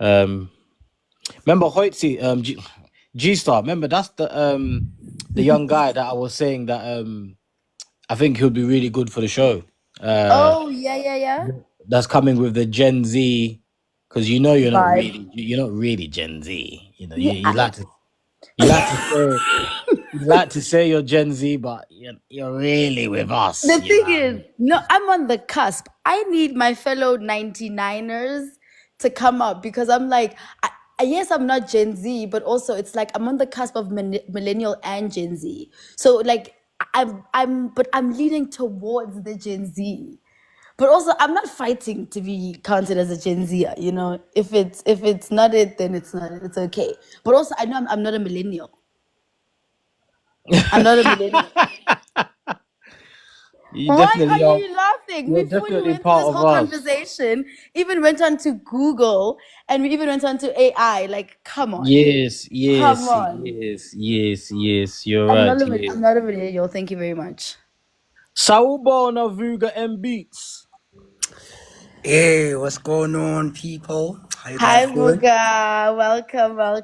Remember Hoytzy, G Star. Remember that's the young guy that I was saying that I think he'll be really good for the show. Uh, Oh, yeah. that's coming with the Gen Z, because Vibe. you're not really Gen Z. You know, Yeah, you like to say you like to say you're Gen Z, but you're really with us. the You know thing what I is, mean? no, I'm on the cusp. I need my fellow 99ers to come up because I'm like, yes, I'm not Gen Z, but also it's like I'm on the cusp of millennial and Gen Z. So like but I'm leaning towards the Gen Z. But also, I'm not fighting to be counted as a Gen Z. You know, if it's not it, then it's not it. It's okay. But also, I know I'm not a millennial. I'm not a millennial. You Why are definitely are. you laughing? You're Before we definitely went through part this of whole us. conversation, even went on to Google and we even went on to AI. Like, come on. Yes, Come yes, on. yes, yes, yes. You're I'm right. not a, Yes. I'm not a millennial. Thank you very much. Sawubona VUGAR and Beats. Hey, what's going on, people? How you Hi, guys doing? Vuga.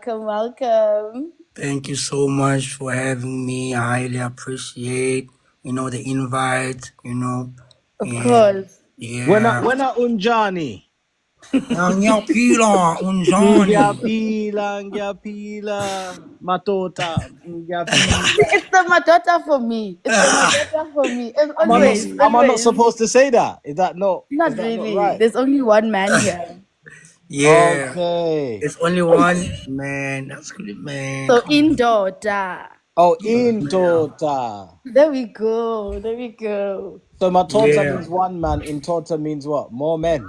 Welcome. Thank you so much for having me. I highly appreciate, the invite, Of and course. yeah. When I unjani. Yang pila unjani. Ngiyapila, matota, ngiyapila. See, it's the Madota for me. It's the Ah, Madota for me. It's always, Am I not always. supposed to say that? Is Not that not really. right? There's only one man here. yeah. Okay. It's only one man. That's good, man. So Come on. Indota. Oh, in Yeah. tota. There we go. There we go. So matota Yeah. means one man. In tota means what? More men.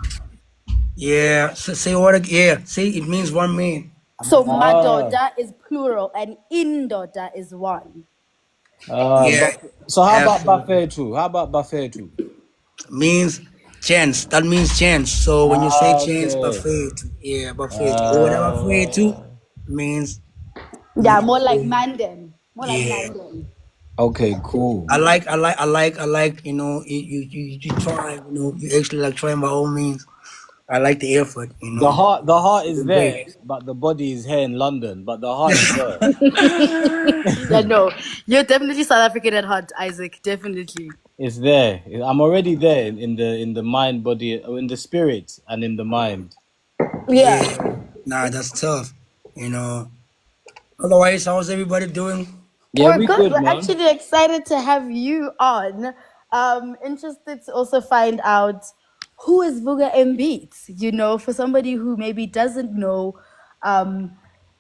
Yeah. So say what? Yeah. See, it means one man. So Ah. Madota is plural and Indota is one. Yeah. So how about Absolutely. buffet too? How about buffet too? Means chance. That means chance. So when you say Ah, chance, okay. buffet, yeah, buffet. Or whatever buffet too Uh, means Yeah, more like Mandem. More like yeah. Mandem. okay, cool. You try, you actually like trying by all means. I like the effort, The heart is Doing there, great. but the body is here in London. But the heart is there. Yeah, no. You're definitely South African at heart, Isaac. Definitely. It's there. I'm already there in the mind, body, in the spirit, and in the mind. Yeah. Yeah. Nah, that's tough. You know. Otherwise, how's everybody doing? Yeah, We're we good. good, We're man. actually excited to have you on. Interested to also find out who is Vuga M Beats. You know, for somebody who maybe doesn't know um,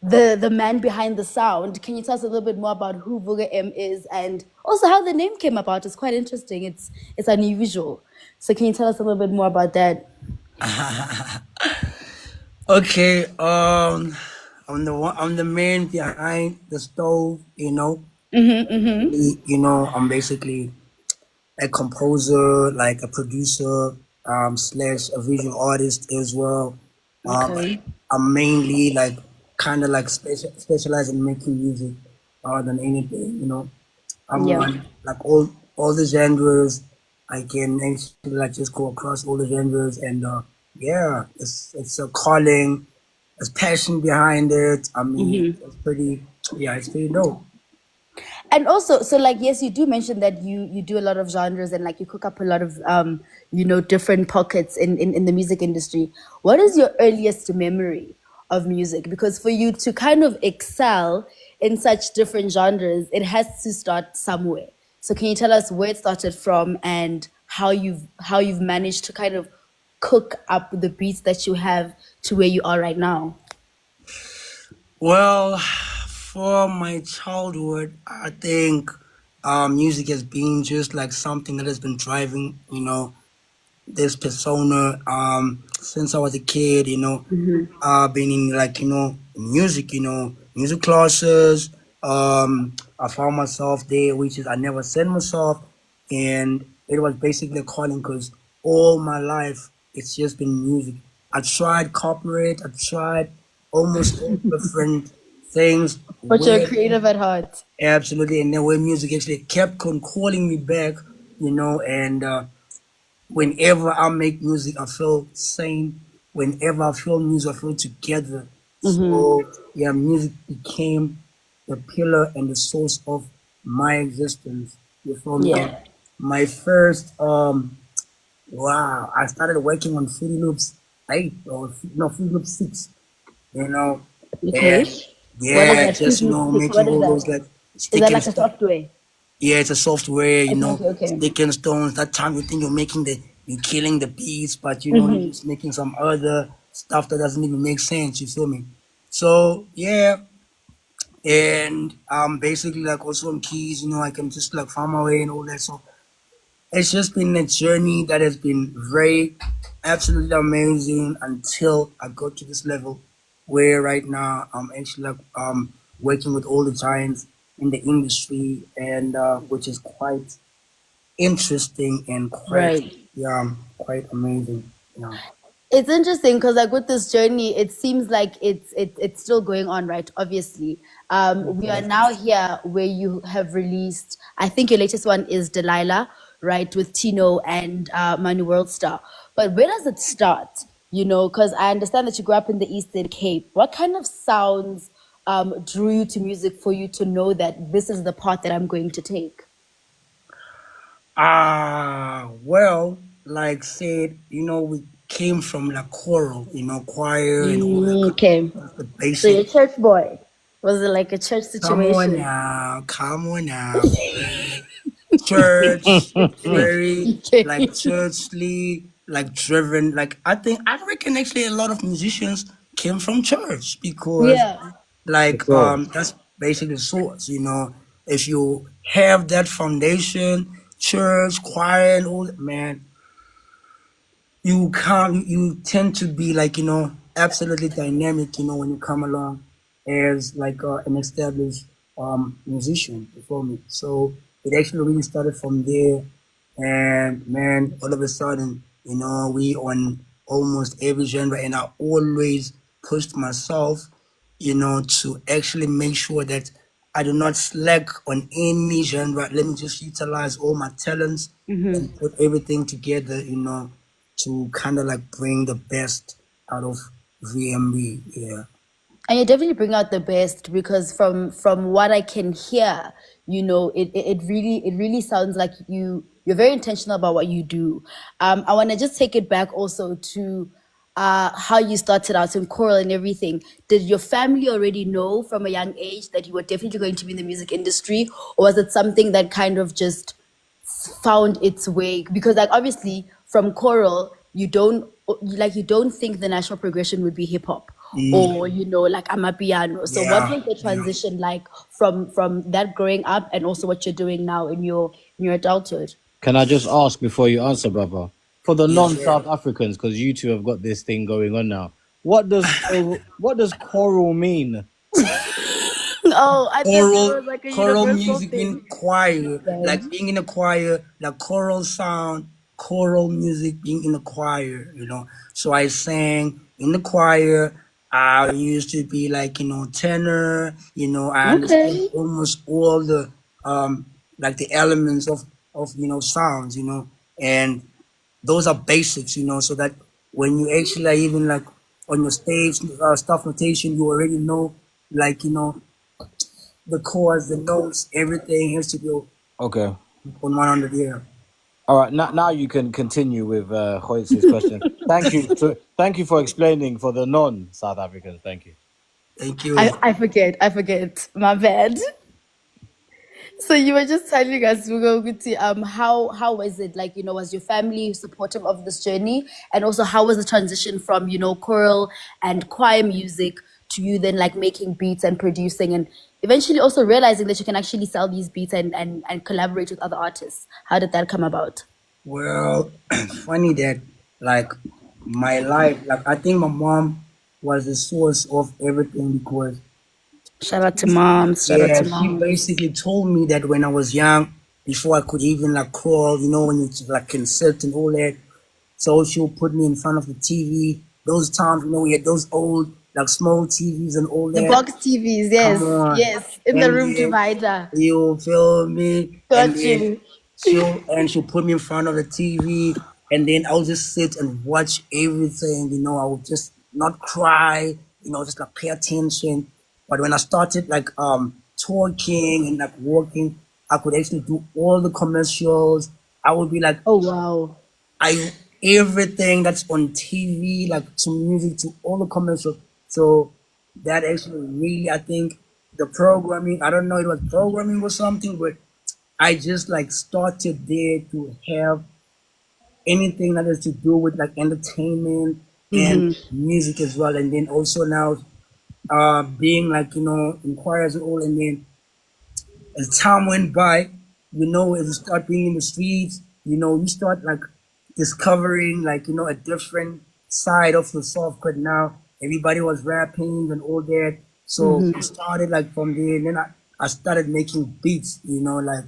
the man behind the sound, can you tell us a little bit more about who Vuga M is and also how the name came about? It's quite interesting. It's unusual. So can you tell us a little bit more about that? Okay. I'm the man behind the stove. I'm basically a composer, like a producer, slash a visual artist as well. Okay. I'm mainly like kind of like specialized in making music than anything. I'm Yeah. on like all the genres. I can actually like just go across all the genres, and yeah, it's a calling, there's passion behind it. I mean, it's pretty dope. And also, so like, yes, you do mention that you do a lot of genres and like you cook up a lot of different pockets in the music industry. What is your earliest memory of music? Because for you to kind of excel in such different genres, it has to start somewhere. So can you tell us where it started from and how you've managed to kind of cook up the beats that you have to where you are right now? Well, for my childhood, I think music has been just like something that has been driving, this persona since I was a kid. Been in like music, music classes. I found myself there, which is I never said myself, and it was basically a calling because all my life it's just been music. I tried corporate, I tried almost all different things. But you're Where creative at heart. absolutely, and then where music actually kept on calling me back, and whenever I make music, I feel same. whenever I feel music, I feel together. So yeah, music became the pillar and the source of my existence. You feel me? And Yeah. my first wow, I started working on Fruity Loops 8 or no Fruity Loops 6, you know, Okay. and What is yeah, that? just Fruit Loop 6. What making is all that? those like Is that stick and like a stuff. software? Yeah, it's a software, Okay, okay, okay. stick and stones. That time you think you're killing the beats, but you're Mm-hmm. just making some other stuff that doesn't even make sense. You feel me? So yeah, and basically like also on keys, I can just like find my way and all that. So it's just been a journey that has been very absolutely amazing until I got to this level where right now I'm actually like working with all the giants in the industry and which is quite interesting and quite Right. yeah quite amazing. Yeah. It's interesting because like with this journey, it seems like it's still going on, right? Obviously, we are now here where you have released. I think your latest one is Delilah, right, with Tino and Manu Worldstar. But where does it start? Because I understand that you grew up in the Eastern Cape. What kind of sounds drew you to music for you to know that this is the path that I'm going to take? Well, like said, we came from like choral, choir and all that kind of Okay, stuff. The so you're basic. a church boy. Was it like a church Come on situation? now, come on now. Church, very like Okay. churchly, like driven. Like I reckon actually a lot of musicians came from church because Yeah. For like sure. that's basically the source. If you have that foundation, church, choir, and all that, man, you tend to be like absolutely dynamic when you come along as like an established musician before me. So it actually really started from there, and man, all of a sudden we on almost every genre, and I always pushed myself to actually make sure that I do not slack on any genre. Let me just utilize all my talents and put everything together, to kind of like bring the best out of VMB. Yeah. And you definitely bring out the best because from what I can hear, it really sounds like you're very intentional about what you do. I want to just take it back also to how you started out in choral and everything. Did your family already know from a young age that you were definitely going to be in the music industry, or was it something that kind of just found its way? Because like obviously from choral you don't think the natural progression would be hip hop Mm, or like amapiano. So what yeah. was the Yeah. transition like from that growing up and also what you're doing now in your adulthood? Can I just ask before you answer, brother? For the Yes, sir. non-South Africans, because you two have got this thing going on now. What does choral mean? Oh, I thought it choral was like a choral universal music in thing. choir, Right. like being in a choir, like choral sound, choral music, being in a choir. So I sang in the choir. I used to be like tenor. I understood Okay. almost all the like the elements of sounds. And those are basics. So that when you actually are even like on your stage stuff notation, you already know like the chords, the notes, everything has to go Okay. on 100 here. All right. Now you can continue with Hoyt's question. Thank you for explaining for the non-South Africans. Thank you. Thank I, you. I forget. I forget. My bad. So you were just telling us, Vugo Guti, how was it like? Was your family supportive of this journey, and also how was the transition from choral and choir music to you then like making beats and producing, and eventually also realizing that you can actually sell these beats and collaborate with other artists? How did that come about? Well, funny that like my life, like I think my mom was the source of everything because Shout out to moms. Shout out yeah, to she moms. basically told me that when I was young, before I could even like crawl, when you like can sit and all that. So she'll put me in front of the TV. Those times, we had those old like small TVs and all The that. box TVs, Come yes, on. yes, in the And room then divider. you feel me? And Got then you. she'll put me in front of the TV. and then I'll just sit and watch everything. I would just not cry. Just like pay attention. But when I started like talking and like walking, I could actually do all the commercials. I would be like Oh wow. I everything that's on TV, like to music, to all the commercials. So that actually really, I think the programming. I don't know, it was programming or something, but I just like started there to have anything that has to do with like entertainment and music as well. And then also now being like, in choirs and all. And then as time went by, as you start being in the streets, you start like discovering like, a different side of yourself. Because now everybody was rapping and all that. So it started like from there. And then I started making beats, like,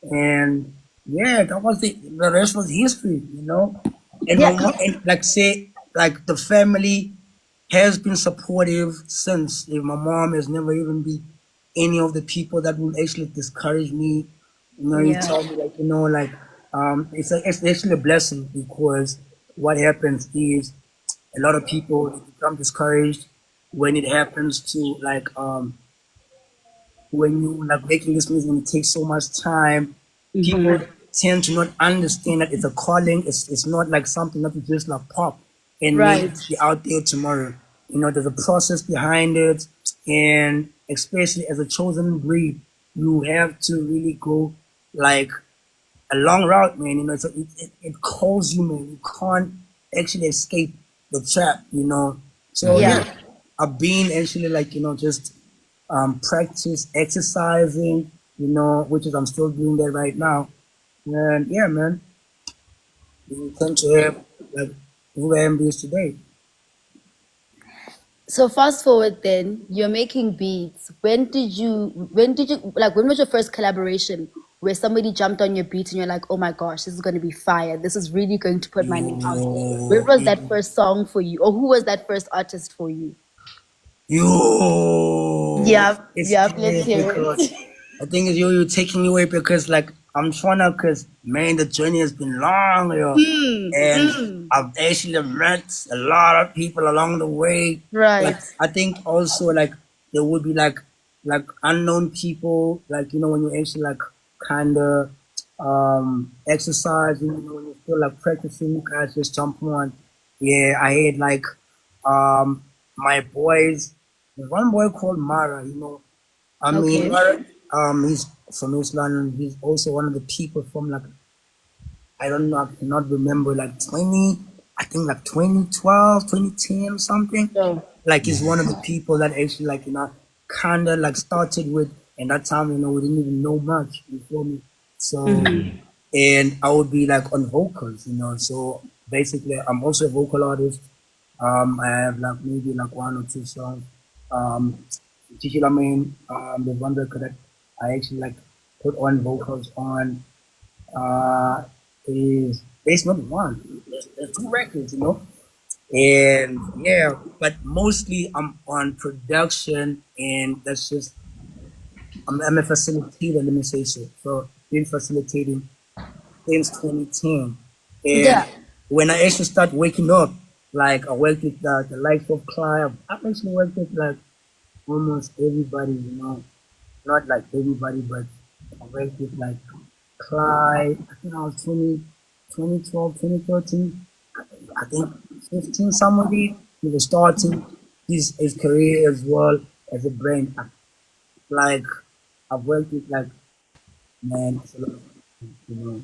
and yeah, that was it. The rest was history. And my Yeah. mom, and like say, like the family has been supportive since. If my mom has never even been any of the people that will actually discourage me. You Yeah. tell me like, it's actually a blessing, because what happens is a lot of people become discouraged when it happens to like when you like making this music, when it takes so much time, people tend to not understand that it's a calling. It's not like something that you just like pop and maybe Right. be out there tomorrow. There's a process behind it, and especially as a chosen breed, you have to really go like a long route, man. So it calls you, man. You can't actually escape the trap. So Yeah. yeah, I've been actually like, just practice exercising, which is I'm still doing that right now. And yeah, man, we tend to have like who I am this today. So fast forward then, you're making beats. When was your first collaboration where somebody jumped on your beat and you're like, oh my gosh, this is going to be fire. This is really going to put my name out there. Where Yo, was that first song for you? Or who was that first artist for you? Yep, it's yep, let's crazy hear because it. I think it's you're taking me away, because like I'm trying to, because man, the journey has been long, and I've actually met a lot of people along the way. Like Right. I think also like there would be like unknown people, like when you actually like kind of exercise, when you feel like practicing, you guys just jump on. Yeah, I had like my boys. There's one boy called Mara. I mean, Okay. Mara, he's from East London. He's also one of the people from like, I don't know, I cannot remember, like 20, I think like 2012, 2010, something. So, Like he's one of the people that actually like, kind of like started with, and that time, we didn't even know much before me. So, and I would be like on vocals. So basically, I'm also a vocal artist. I have like maybe like one or two songs. Um, Chichi, I mean, there's one record that I actually like put on vocals on. Uh, is there's not one. There's two records. And yeah, but mostly I'm on production, and that's just I'm a facilitator. Let me say so. So been facilitating since 2010, and yeah. when I actually start waking up, like I worked with the likes of Clive. I've actually worked with like almost everybody. Not like everybody, but I worked with like Clyde. I think I was 2012, 2013. I think 15 somebody. He was starting his career as well as a brand. Like I've worked with like, man, it's a lot of people.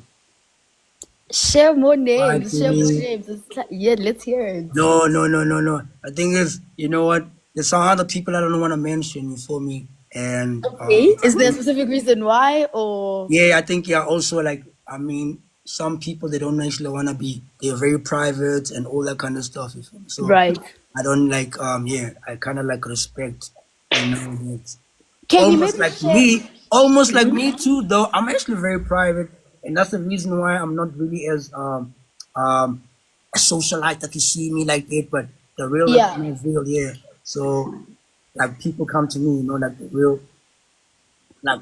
Share more I names. Share more think names. Yeah, let's hear it. no. I think is, you know what? There's some other people I don't want to mention. You feel me? And Okay. Is there a specific reason why or yeah, I think yeah. Also, like I mean, some people they don't actually want to be. They're very private and all that kind of stuff. You feel me? So right? I don't like. Yeah, I kind of like respect. That Can you almost maybe like share? me, almost like me too. Though I'm actually very private, and that's the reason why I'm not really as um a socialite that you see me like that. But the real like Yeah. me is real, yeah. So like people come to me, like the real, like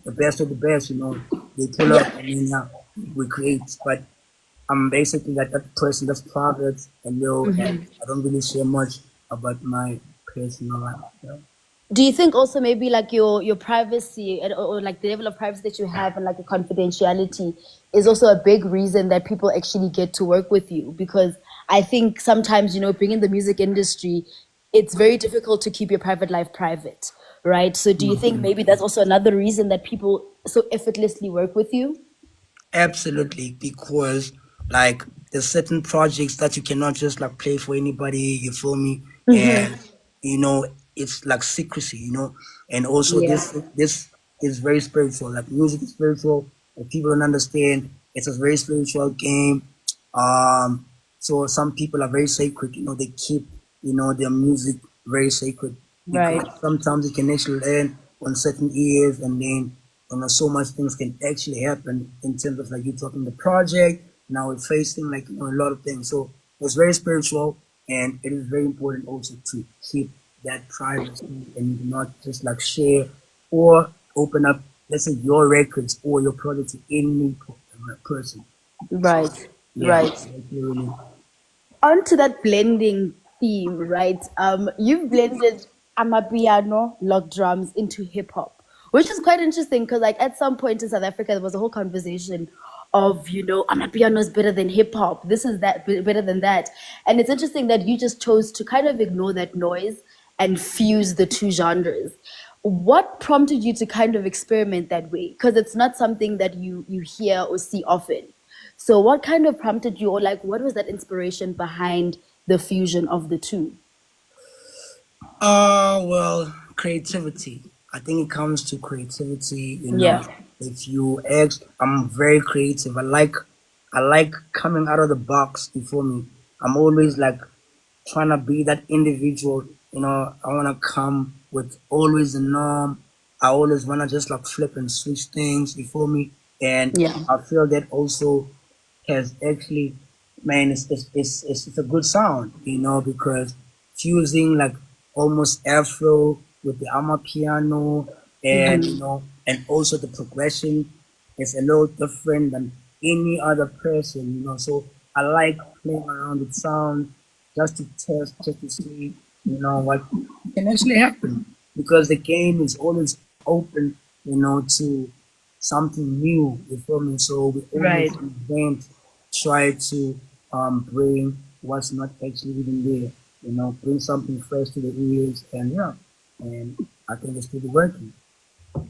the best of the best. They pull up Yeah. and then yeah, we create. But I'm basically like that person that's private and and I don't really share much about my personal life. Do you think also maybe like your privacy or like the level of privacy that you have and like the confidentiality is also a big reason that people actually get to work with you? Because I think sometimes, being in the music industry, it's very difficult to keep your private life private, right? So do you think maybe that's also another reason that people so effortlessly work with you? Absolutely, because like there's certain projects that you cannot just like play for anybody, you feel me? And you know, it's like secrecy, and also Yeah. this is very spiritual. Like music is spiritual, and people don't understand. It's a very spiritual game. Um, so some people are very sacred. They keep their music very sacred because Right. sometimes it can actually land on certain ears, and then so much things can actually happen in terms of like you talking the project. Now we're facing like a lot of things. So it's very spiritual, and it is very important also to keep that privacy and not just like share or open up, let's say, your records or your project to any person. So Right. yeah, Right. that's really. Onto that blending theme, right? You've blended amapiano, lock drums into hip hop, which is quite interesting because, like, at some point in South Africa, there was a whole conversation of, amapiano is better than hip hop. This is that better than that, and it's interesting that you just chose to kind of ignore that noise and fuse the two genres. What prompted you to kind of experiment that way? Because it's not something that you hear or see often. So, what kind of prompted you, or like, what was that inspiration behind the fusion of the two? Well, creativity. I think it comes to creativity. Yeah. If you ask, I'm very creative. I like coming out of the box. Before me, I'm always like trying to be that individual. I want to come with always the norm. I always want to just like flip and switch things before me, and Yeah. I feel that also has actually, man, it's a good sound, because fusing like almost Afro with the piano, and and also the progression is a little different than any other person, So I like playing around with sound just to test, just to see, what can actually happen, because the game is always open, to something new. You feel me? So we always Right. invent, try to bring what's not actually even there. Bring something fresh to the ears, and yeah, and I think it's really working.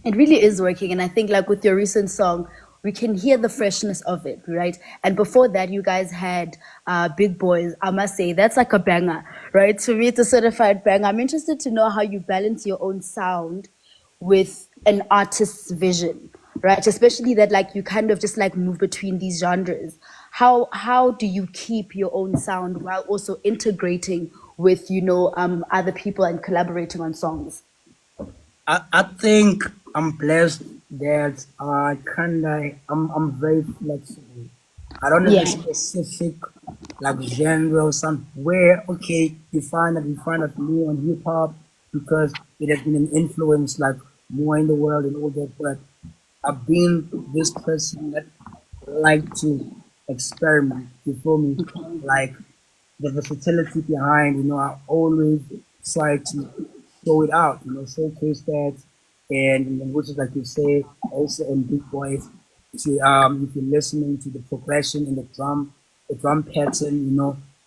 It really is working. And I think, like, with your recent song, we can hear the freshness of it, right? And before that, you guys had Big Boys. I must say, that's like a banger, right? To me, it's a certified banger. I'm interested to know how you balance your own sound with an artist's vision, right? Especially that, like, you kind of just like move between these genres. How do you keep your own sound while also integrating with, other people and collaborating on songs? I think I'm blessed that I kinda I'm very flexible. I don't have a Yeah. specific like genre or somewhere. Okay, you find that more on hip hop because it has been an influence like more in the world and all that. But I've been this person that like to experiment. You feel me? Like the versatility behind, I always try to show it out, showcase that, and which is like you say, also in big boys, if you're listening to the progression in the drum pattern,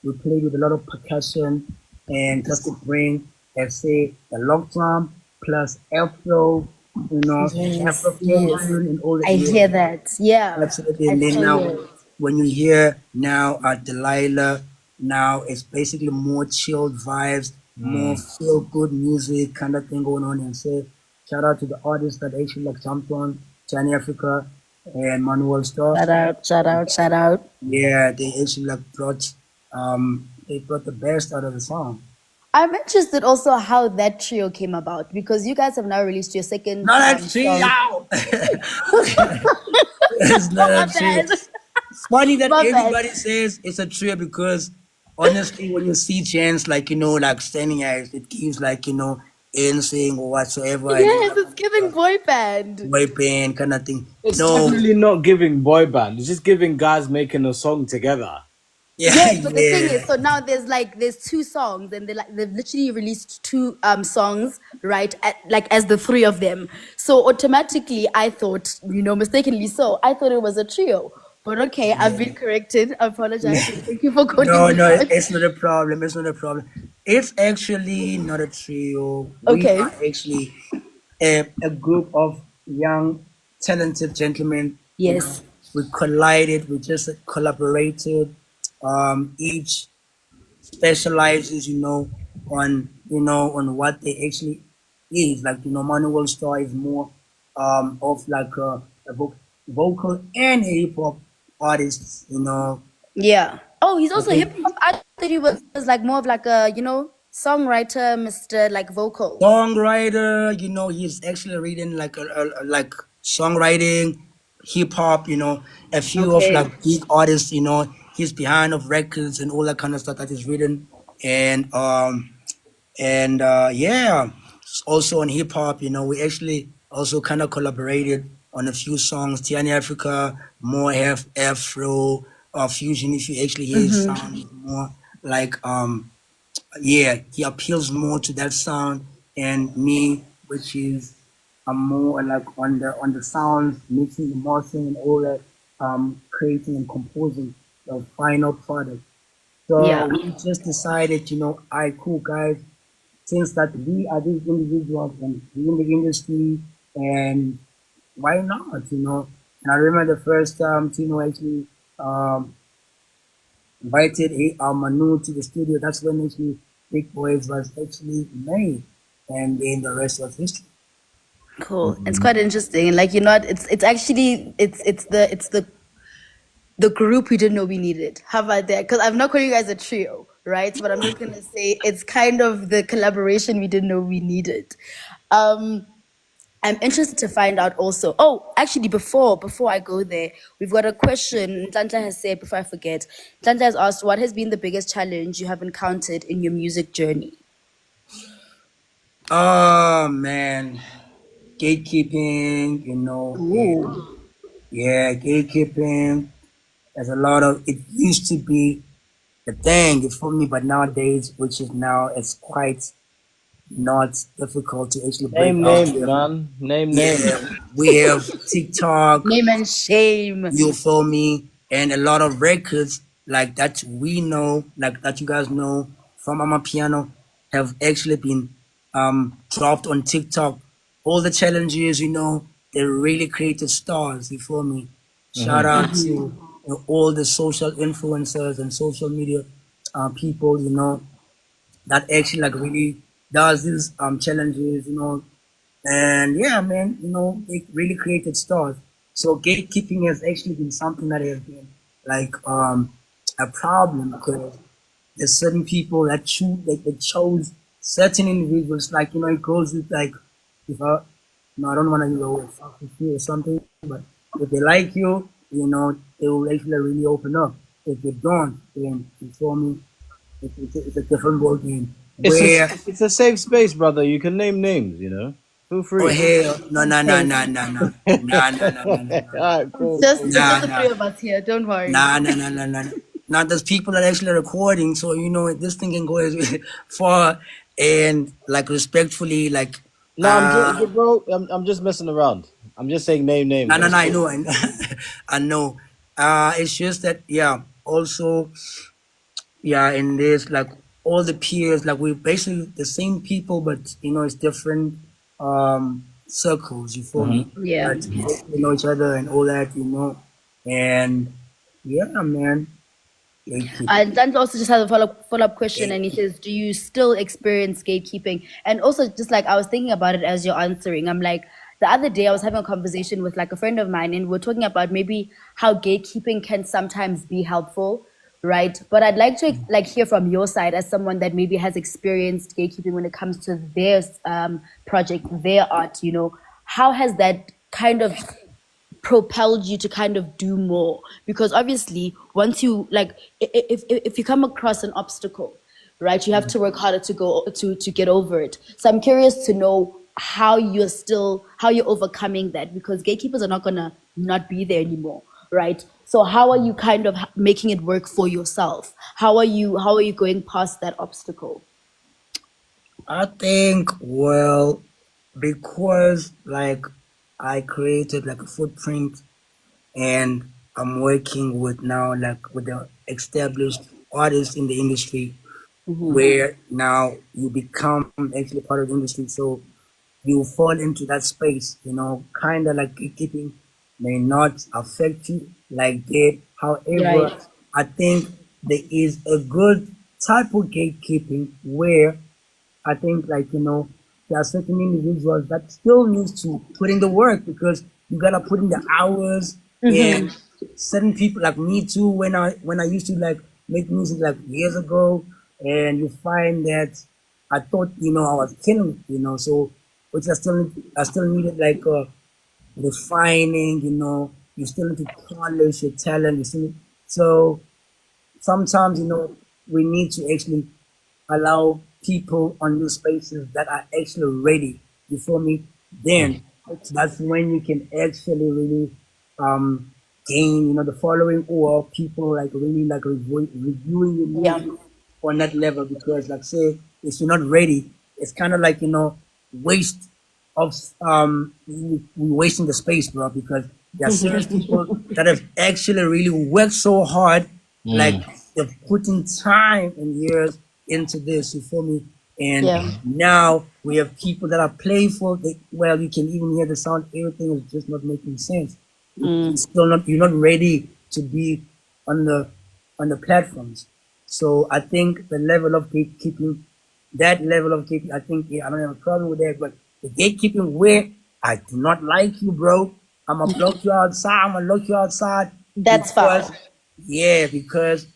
we play with a lot of percussion, and just to bring, let's say, the log drum plus Afro, Afro Yes, yes. fusion and all that. I Yeah, hear that. Yeah. absolutely. I And then so now, hear it. when you hear now Delilah, now it's basically more chilled vibes, more feel good music kind of thing going on. And say, shout out to the artists that actually like jumped on Johnny Africa and Manuel Star. Shout out, shout out, shout out. Yeah, they actually like brought the best out of the song. I'm interested also how that trio came about because you guys have now released your second Not a song. trio. It's not a My trio. bad. It's funny that My bad. everybody says it's a trio because honestly, when you see Chance like like standing as it gives like insane or whatsoever. I didn't Yes, have it's giving boy band. boy band kind of thing. It's No, definitely not giving boy band. It's just giving guys making a song together. yeah, Yes, but the thing yeah, is, so now there's two songs, and they've literally released two songs, right? Like as the three of them. So automatically, I thought, mistakenly so, I thought it was a trio. But okay, I've been corrected. I apologize. yeah. Thank you for calling No, me no, out. it's not a problem. It's not a problem. It's actually not a trio. We Okay. are actually a group of young, talented gentlemen. You know, Yes. we collided. We just collaborated. Each specializes, on what they actually is. Like, Manuel Star is more of like a vocal and a hip hop artist. Yeah. Oh, he's also Okay. hip hop. I thought he was like more of like a, songwriter, Mr. like vocals. Songwriter, he's actually reading like like songwriting, hip hop, a few of Okay. like big artists, he's behind of records and all that kind of stuff that is written. And yeah, also on hip hop, we actually also kind of collaborated on a few songs. Tiani Africa, more have Afro fusion. If you actually hear his sound, it's more like yeah, he appeals more to that sound, and me, which is I'm more like on the sounds, mixing the mastering and all that, creating and composing the final product. So Yeah. we just decided, all right, cool guys, since that we are these individuals and we in the industry, and why not, And I remember the first time Tino actually um, invited Manu to the studio. That's when actually Big Boys was actually made, and then the rest was history. Cool. It's quite interesting. And like it's actually it's the group we didn't know we needed. How about that? Because I'm not calling you guys a trio, right? But I'm just gonna say it's kind of the collaboration we didn't know we needed. Um, I'm interested to find out also. Oh, actually, before I go there, we've got a question. Tlantla has said, before I forget, Tlantla has asked, what has been the biggest challenge you have encountered in your music journey? Oh man, gatekeeping, Ooh. yeah, gatekeeping. There's a lot of it used to be the thing for me, but nowadays, which is now, it's quite not difficult to actually break Name out names, here. man. Name names. Yeah, we have TikTok, Name and shame. you feel me, and a lot of records like that we know, like that you guys know from Mama Piano, have actually been dropped on TikTok. All the challenges, they really created stars. You feel me? Shout Hmm. out to all the social influencers and social media people, that actually like really does these challenges, and yeah, man, it really created stars. So gatekeeping has actually been something that has been like a problem, because there's certain people that choose, like they chose certain individuals. Like, it goes with like, if I no, I don't want to fuck with you or something, but if they like you, they will actually really open up. If they don't, then you feel me, it's a different ball game. It's a Where it's a safe space, brother. You can name names. Feel oh free. hell no, no, no, Okay. no, no, no, no, no, no, no, no, All no. right, It's cool, just cool. it's just Nah, the nah, three of us here. Don't worry. nah, nah, nah, nah, nah, nah. Now there's people that actually recording, so this thing can go as far, and like respectfully, like No, bro. I'm just messing around. I'm just saying name no, names. no, That's no, I cool. know, I know. It's just that, yeah. Also, yeah, in this, like all the peers, like we're basically the same people, but it's different circles. You feel me? Yeah. But we actually know each other and all that, and yeah, man. Gatekeeping. And Dan also just has a follow up question, and he Gatekeeping. says, "Do you still experience gatekeeping?" And also, just like I was thinking about it as you're answering, I'm like, the other day I was having a conversation with like a friend of mine, and we're talking about maybe how gatekeeping can sometimes be helpful, right? But I'd like to like hear from your side as someone that maybe has experienced gatekeeping when it comes to their project, their art. How has that kind of propelled you to kind of do more? Because obviously once you like if you come across an obstacle, right? You have to work harder to go to get over it. So I'm curious to know how you're overcoming that, because gatekeepers are not gonna not be there anymore, right? So how are you kind of making it work for yourself? How are you going past that obstacle? I think, well, because like I created like a footprint, and I'm working with now like with the established artists in the industry, where now you become actually part of the industry. So you fall into that space, kind of like gatekeeping may not affect you like that. Right. However, I think there is a good type of gatekeeping where I think like there are certain individuals that still needs to put in the work, because you gotta put in the hours. And certain people like me too, when I used to like make music like years ago, and you find that I thought I was killing it, so which I still needed like refining, you still need to polish your talent, so sometimes we need to actually allow people on new spaces that are actually ready. You feel me? Then that's when you can actually really um, gain, the following, or people like really like reviewing your Yeah. music on that level. Because like say, if you're not ready, it's kind of like waste of we wasting the space, bro. Because there are serious people that have actually really worked so hard, like Mm. they've put in time and years into this. You feel me? And Yeah. now we have people that are playful. Well, you can even hear the sound. Everything is just not making sense. It's still not. You're not ready to be on the platforms. So I think the level of gatekeeping, that level of gatekeeping, I think I don't have a problem with that. But the gatekeeping where I do not like you, bro. I'm gonna block you outside. I'm gonna lock you outside That's because foul. yeah, because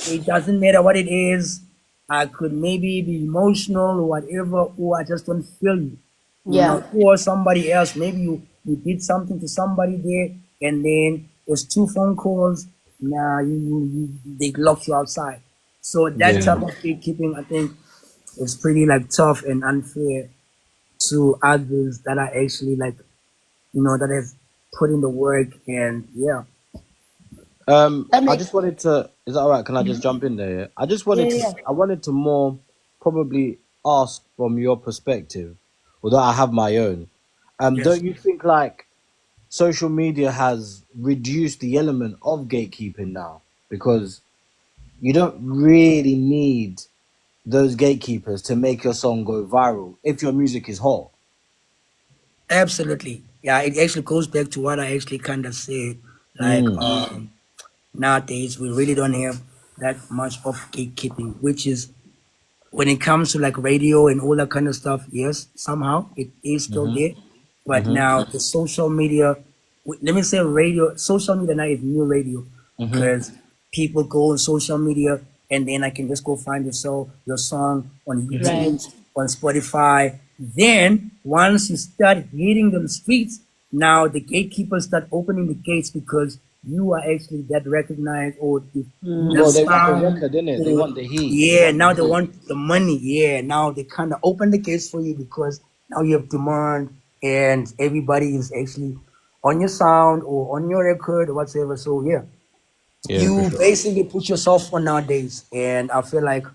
it doesn't matter what it is. I could maybe be emotional or whatever, or I just don't feel you. Yeah. Or somebody else. Maybe you did something to somebody there, and then there's two phone calls. Nah, they lock you outside. So that Yeah. type of gatekeeping, I think, is pretty like tough and unfair to others that are actually like that have put in the work, and yeah. That I makes just wanted to. Is that all right? Can I just jump in there? Yeah? I just yeah, wanted to. yeah. I wanted to more probably ask from your perspective, although I have my own. Yes. Don't you think like social media has reduced the element of gatekeeping now? Because you don't really need those gatekeepers to make your song go viral if your music is hot. Absolutely. Yeah, it actually goes back to what I actually kind of said. Like, Mm. nowadays, we really don't have that much of gatekeeping, which is when it comes to like radio and all that kind of stuff. Yes, somehow it is still Mm-hmm. there. But Mm-hmm. now the social media, let me say radio, social media now is new radio, Mm-hmm. because people go on social media, and then I can just go find your song on YouTube, Right. on Spotify. Then once you start hitting the streets, now the gatekeepers start opening the gates, because you are actually that recognized, or the Well, they want the sound, record, innit? They or want the heat. They yeah, want the now they heat. want the money. Yeah, now they kind of open the gates for you, because now you have demand, and everybody is actually on your sound or on your record or whatsoever. So yeah, Yeah, for you sure. basically put yourself on nowadays, and I feel like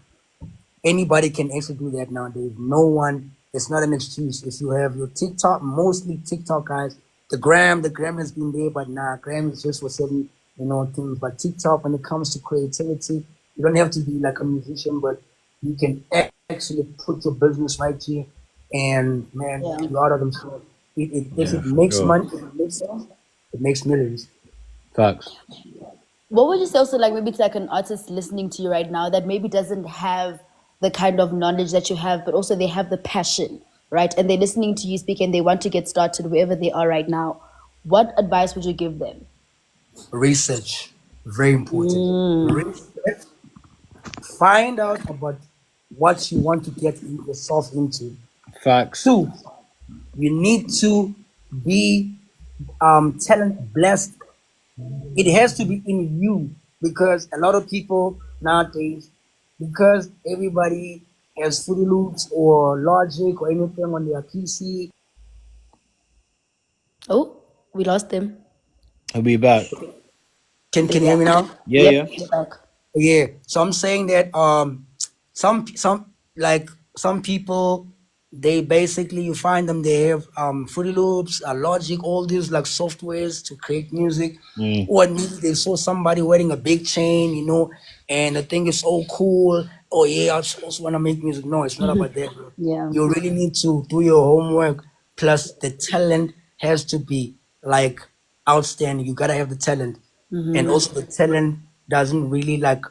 anybody can actually do that nowadays. No one, it's not an excuse. If you have your TikTok, mostly TikTok guys, the gram has been there, but nah, gram is just for certain, things. But TikTok, when it comes to creativity, you don't have to be like a musician, but you can actually put your business right here, and man, Yeah. you out of them. So if Yeah, it for makes sure. money, if it makes sense, it makes millions. Facts. What would you say also, like, maybe to like an artist listening to you right now that maybe doesn't have the kind of knowledge that you have, but also they have the passion, right? And they're listening to you speak and they want to get started wherever they are right now. What advice would you give them? Research, very important. Research, find out about what you want to get yourself into. Facts. Two, you need to be talent blessed. It has to be in you, because a lot of people nowadays because everybody has Fruity Loops or Logic or anything on their PC. Oh, we lost him. I'll be back. Can you Yeah. hear me now? Yeah, Yep, yeah. we're back. Yeah. So I'm saying that some like some people, they basically, you find them, they have Fruity Loops, Logic, all these like softwares to create music. Mm. Or maybe they saw somebody wearing a big chain, and the thing is so cool. Oh yeah, I also want to make music. No, it's not about that, bro. Yeah. You really need to do your homework. Plus, the talent has to be like outstanding. You gotta have the talent, and also the talent doesn't really like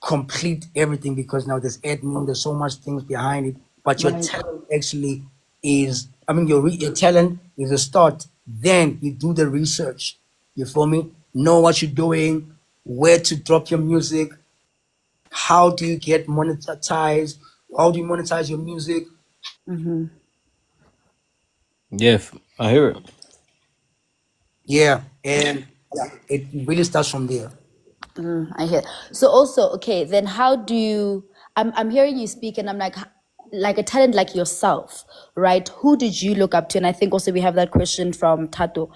complete everything, because now there's admin, there's so much things behind it. But your Right. talent actually is, I mean, your talent is a start. Then you do the research. You feel me? Know what you're doing, where to drop your music, how do you get monetized, how do you monetize your music. Yeah, I hear it. Yeah, and yeah, it really starts from there. I hear. So also, okay, then how do you? I'm hearing you speak, and I'm like a talent like yourself, right? Who did you look up to? And I think also we have that question from Tato.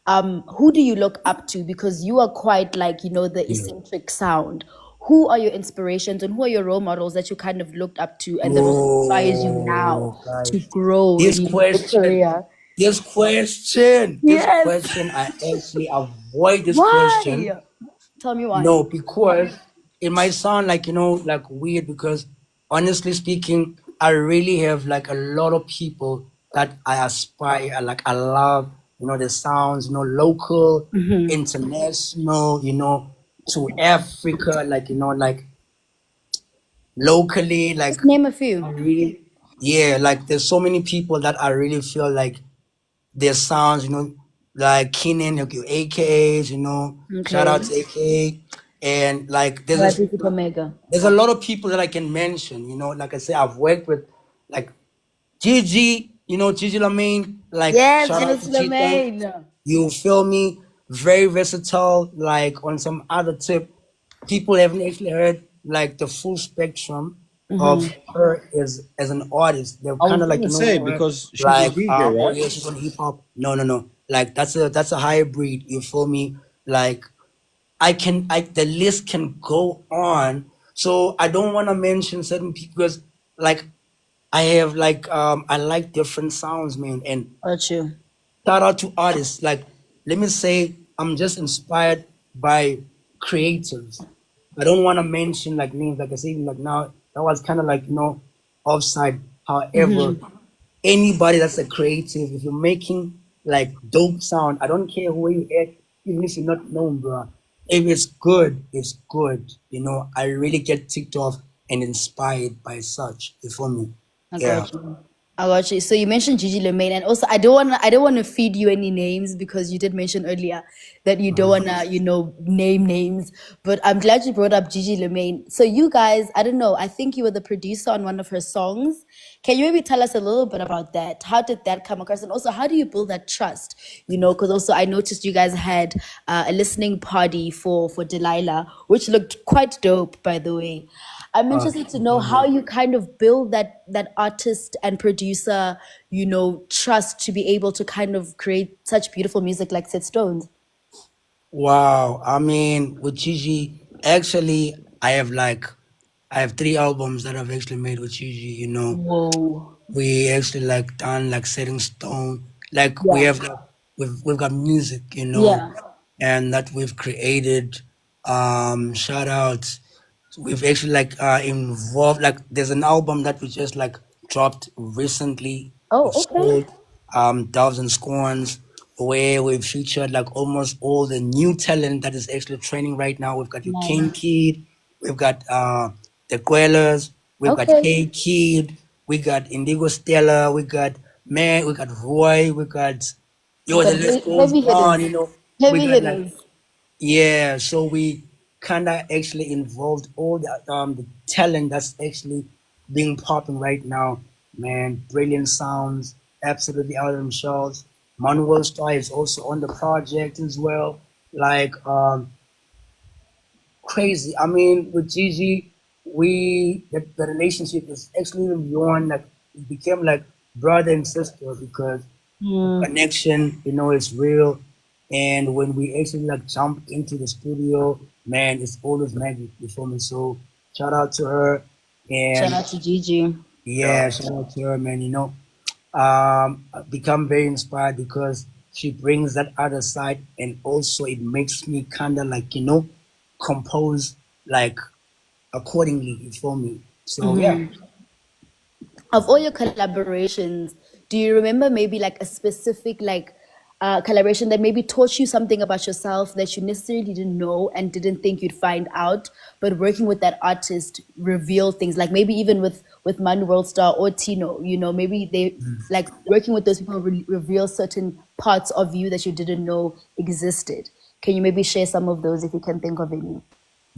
Who do you look up to? Because you are quite like the Yeah. eccentric sound. Who are your inspirations and who are your role models that you kind of looked up to and that also inspires you now Bro, to guys, grow this in your question, career? this Yes. question, I actually avoid this question. Why? Tell me why. No, because it might sound like, like weird, because honestly speaking, I really have like a lot of people that I aspire, like I love, the sounds, local, international, to Africa, like, like locally, like Just name a I few. really, yeah, like there's so many people that I really feel like their sounds, like Keenan, like your AKAs, shout Okay. out to AKA. And like Right, this is Omega. there's a lot of people that I can mention, like I say, I've worked with like Gigi, Gigi Lamaine, like Yes, shout out Miss to Gita. Lemaine. You feel me? Very versatile. Like on some other tip, people haven't actually heard like the full spectrum of her as an artist. They're I kind was of like gonna say her because she's a like DJ, oh right? yeah, she's on hip hop. No, no, no. Like that's a hybrid. You feel me? Like the list can go on. So I don't want to mention certain people because like I have like I like different sounds, man, and Got you. shout out to artists. Like, let me say, I'm just inspired by creatives. I don't want to mention like names. Like I say, like now that was kind of like offside. However, anybody that's a creative, if you're making like dope sound, I don't care where you at, even if you're not known, bro. If it's good, it's good. I really get ticked off and inspired by such. You feel me? I Yeah. got you. I got you. So you mentioned Gigi Lemaine, and also I don't wanna feed you any names because you did mention earlier that you don't wanna name names. But I'm glad you brought up Gigi Lemaine. So you guys, I don't know. I think you were the producer on one of her songs. Can you maybe tell us a little bit about that? How did that come across, and also how do you build that trust? Because also I noticed you guys had a listening party for Delilah, which looked quite dope, by the way. I'm interested to know how you kind of build that artist and producer, trust to be able to kind of create such beautiful music like Set Stones. Wow. I mean, with Gigi, actually, I have 3 albums that I've actually made with Gigi. Whoa. We actually like done like setting stone. Like we Yeah. have we've got music, Yeah. and that we've created. Shout outs. We've actually like involved, like there's an album that we just like dropped recently. Oh, It's okay. called Doves and Scorns, where we've featured like almost all the new talent that is actually training right now. We've got your King Nice. Kid, we've got the Quellas, we've got Okay. K Kid, we got Indigo Stella, we got Roy, we got You got the list goes heavy on, hitters. we Heavy got like hitters. yeah, so we kind of actually involved all the talent that's actually being popping right now, man. Brilliant sounds, absolutely out of themselves. Manuel Star is also on the project as well. Like crazy. I mean, with Gigi, the relationship is actually even beyond, like it became like brother and sister, because the connection, is real. And when we actually like jump into the studio, man, it's always magic. You feel me? So shout out to her, Shout and out to Gigi. yeah, shout out to her, man. Become very inspired because she brings that other side, and also it makes me kind of like compose like accordingly. You feel me? So yeah. Of all your collaborations, do you remember maybe like a specific like collaboration that maybe taught you something about yourself that you necessarily didn't know and didn't think you'd find out, but working with that artist revealed things, like maybe even with Man Worldstar or Tino, maybe they like working with those people reveal certain parts of you that you didn't know existed. Can you maybe share some of those if you can think of any?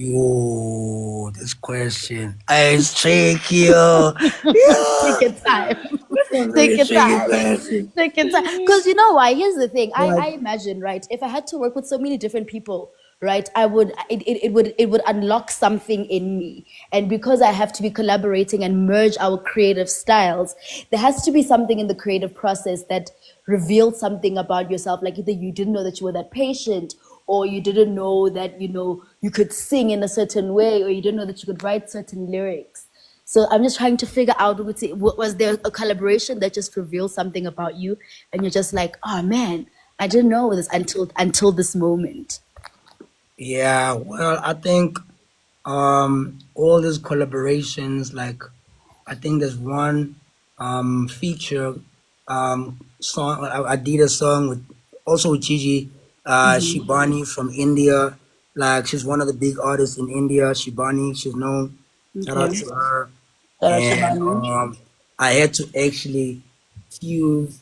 Yo, this question is tricky. Yo. Take Yeah, your time. that's a Take very your tricky time. question. Take your time. Because you know why? Here's the thing. I Like, imagine, right? If I had to work with so many different people, right, it would unlock something in me. And because I have to be collaborating and merge our creative styles, there has to be something in the creative process that reveals something about yourself. Like either you didn't know that you were that patient, or you didn't know that you could sing in a certain way, or you didn't know that you could write certain lyrics. So I'm just trying to figure out, was there a collaboration that just revealed something about you, and you're just like, oh man, I didn't know this until this moment. yeah, well, I think all these collaborations, like I think there's one feature song. I did a song with also with Gigi, Shibani from India. Like she's one of the big artists in India. Shibani, she's known. Shout out Okay. to her. Shout out And Shivani. I had to actually fuse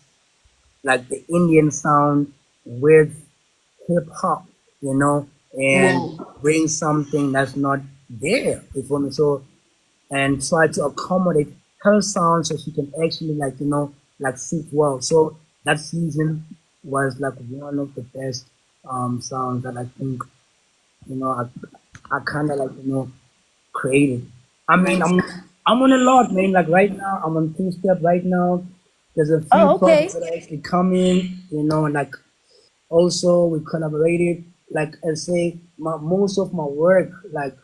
like the Indian sound with hip hop, and Whoa. bring something that's not there. You feel me? So and try to accommodate her sound so she can actually like like sit well. So that season was like one of the best sounds that I think you know I kind of like created. I mean Nice. I'm on a lot, man. Like right now I'm on two step right now. There's a few Oh, projects okay. that are actually coming, and like also we collaborated. Like I say, most of my work, like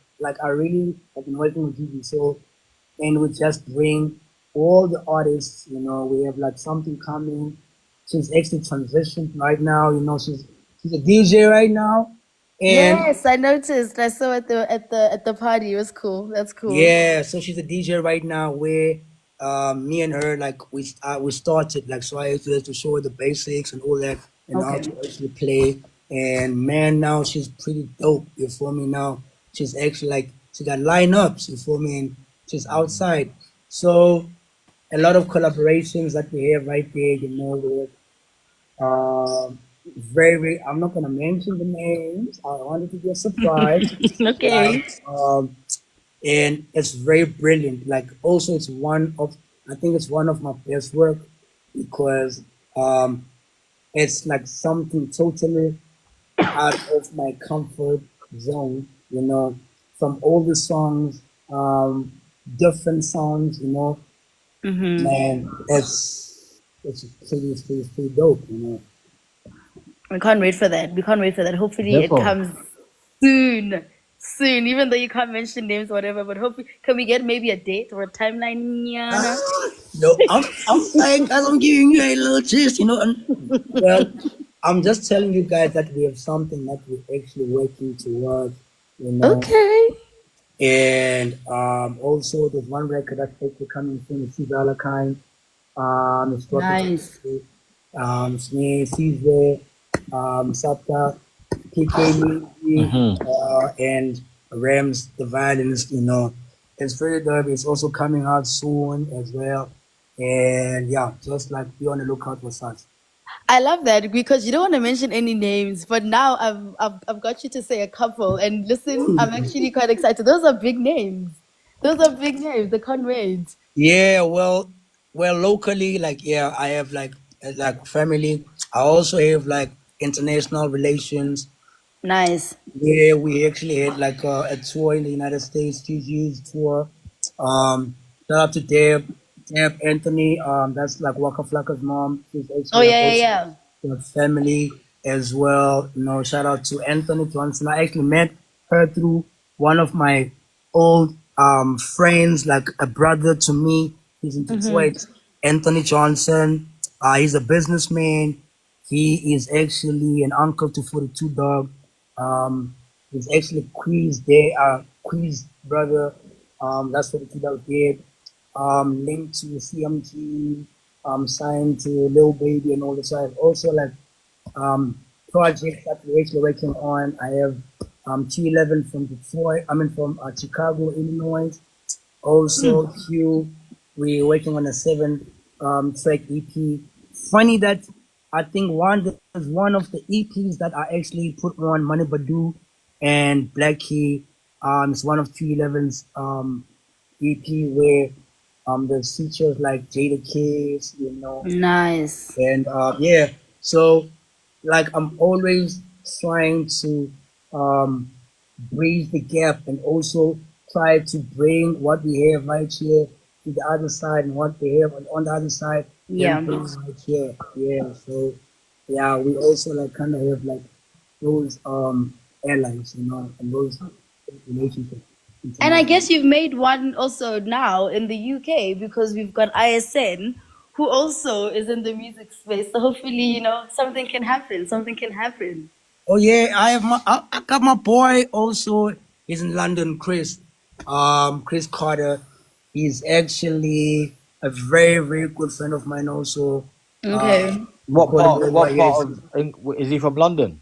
I really have been working with Gigi. So and we just bring all the artists. We have like something coming. She's actually transitioned right now. She's a DJ right now, and Yes, I noticed. I saw at the party. It was cool. That's cool. yeah, so she's a DJ right now. Where me and her like we started like so I had to show her the basics and all that and how Okay. to actually play. And man, now she's pretty dope. You feel me? Now she's actually like she got lineups. You feel me? And she's outside. So a lot of collaborations that we have right there. With very. I'm not gonna mention the names. I want it to be a surprise. Okay. Like and it's very brilliant. Like also, it's one of I think it's one of my best work because it's like something totally out of my comfort zone. From all the songs, different songs. Man, it's pretty dope. We can't wait for that. We can't wait for that. Hopefully it Therefore, comes soon. Soon. Even though you can't mention names or whatever, but hopefully can we get maybe a date or a timeline? Yana? No, I'm like as I'm giving you a little gist, and well, I'm just telling you guys that we have something that we're actually working towards, you know. Okay. And also there's one record that's actually coming soon, it's Valentine. It's dropping Nice. Snake, Caesar, Sapta, PK, and Rams, the violence, It's very dope. It's also coming out soon as well. And yeah, just like be on the lookout for such. I love that because you don't want to mention any names, but now I've got you to say a couple. And listen, I'm actually quite excited. Those are big names. Those are big names. I can't wait. Yeah, well, locally, like yeah, I have like family. I also have like international relations. Nice. Yeah, we actually had like a tour in the United States, 2 years tour. Shout out to Deb Anthony. That's like Waka Flocka's mom. She's Oh actually like yeah, yeah, also yeah. with family as well. Shout out to Anthony Johnson. I actually met her through one of my old friends, like a brother to me. He's in Mm-hmm. Detroit. Anthony Johnson. He's a businessman. He is actually an uncle to 42 Dog. Um, he's actually Quiz brother. That's 42 Dog did. Linked to CMG, signed to Lil Baby and all this. I have also like um, projects that we're actually working on. I have 211 from Detroit, I mean from Chicago, Illinois. Also, Q, we're working on a 7 track EP. Funny that I think there's one of the EPs that I actually put on Money Badu and Black Key. It's one of 211's EP where there's features like Jada Kiss, Nice. and yeah, so like I'm always trying to um, bridge the gap and also try to bring what we have right here to the other side and what they have on the other side and Yeah. bring right here. Yeah, so yeah, we also like kind of have like those allies, and those relationships And I internationally. guess you've made one also now in the UK because we've got ISN who also is in the music space. So hopefully, something can happen. Something can happen. Oh yeah, I got my boy also. He's in London, Chris. Chris Carter. He's actually a very very good friend of mine. Also, Okay. we call him over. What Yes, part of is he from London?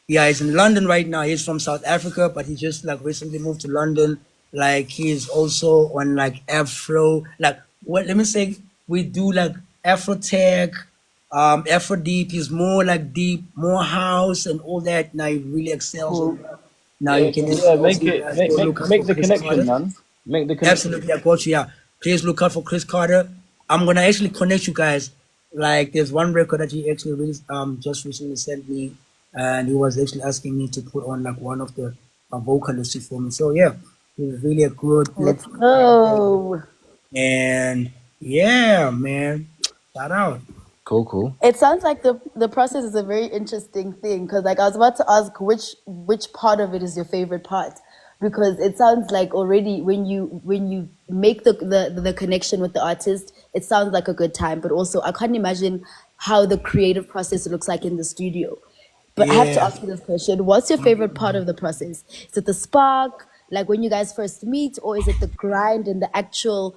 yeah, he's in London right now. He's from South Africa, but he just like recently moved to London. Like he's also on like Afro. Like what? Let me say, we do like Afro tech, Afro deep. He's more like deep, more house and all that. Now he really excels on Cool. that. Now you Yeah, can yeah. also Make you it guys go look out for make the Chris connection, Carter. man. Make the connection. Absolutely, I got you. Yeah, please look out for Chris Carter. I'm gonna actually connect you guys. Like, there's one record that he actually released, just recently sent me, and he was actually asking me to put on like one of the vocalists for me. So yeah, he's really a good Let's artist. go. And yeah, man, shout out. Cool, cool. It sounds like the process is a very interesting thing because like I was about to ask which part of it is your favorite part because it sounds like already when you make the connection with the artist it sounds like a good time but also I can't imagine how the creative process looks like in the studio. But I have to Yeah. ask you this question. What's your favorite part of the process? Is it the spark, like when you guys first meet, or is it the grind in the actual,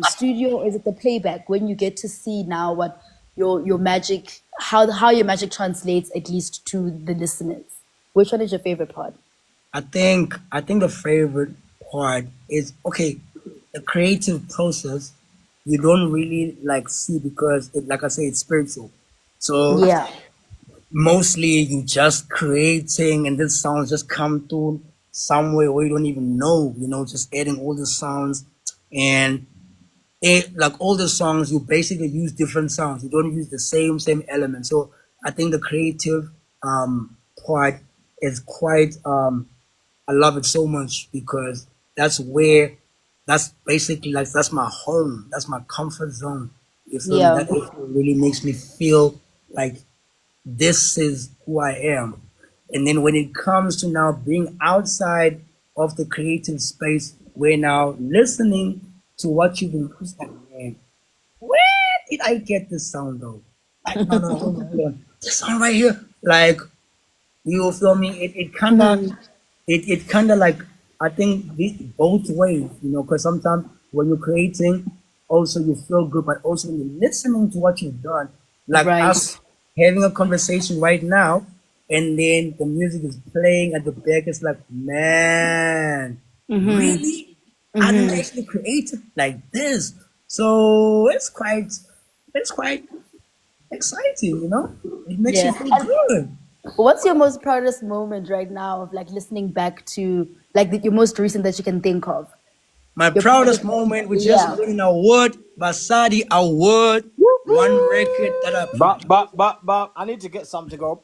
studio, or is it the playback when you get to see now what your magic, how your magic translates at least to the listeners? Which one is your favorite part? I think the favorite part is okay, the creative process you don't really like see because it, like I say, it's spiritual. So Yeah. mostly you just creating and this sounds just come through somewhere where you don't even know, just adding all the sounds and like all the songs you basically use different sounds. You don't use the same element. So I think the creative part is quite I love it so much because that's where that's basically like that's my home. That's my comfort zone. You feel me? Yeah. That actually really makes me feel like this is who I am. And then when it comes to now being outside of the creative space, we're now listening to what you've been it's like, man, where did I get this sound though? Like, no, no, hold on. This sound right here. Like, you feel me? It kind of like I think both ways, because sometimes when you're creating, also you feel good, but also when you're listening to what you've done, like us Right. having a conversation right now, and then the music is playing at the back. It's like, man, really? I didn't actually create it like this. So it's quite exciting, It makes you Yeah. feel And good. what's your most proudest moment right now of like listening back to like your most recent that you can think of? My Your proudest proudest, moment was just yeah. winning an award, Basadi Award, one record that I But I need to get some to go.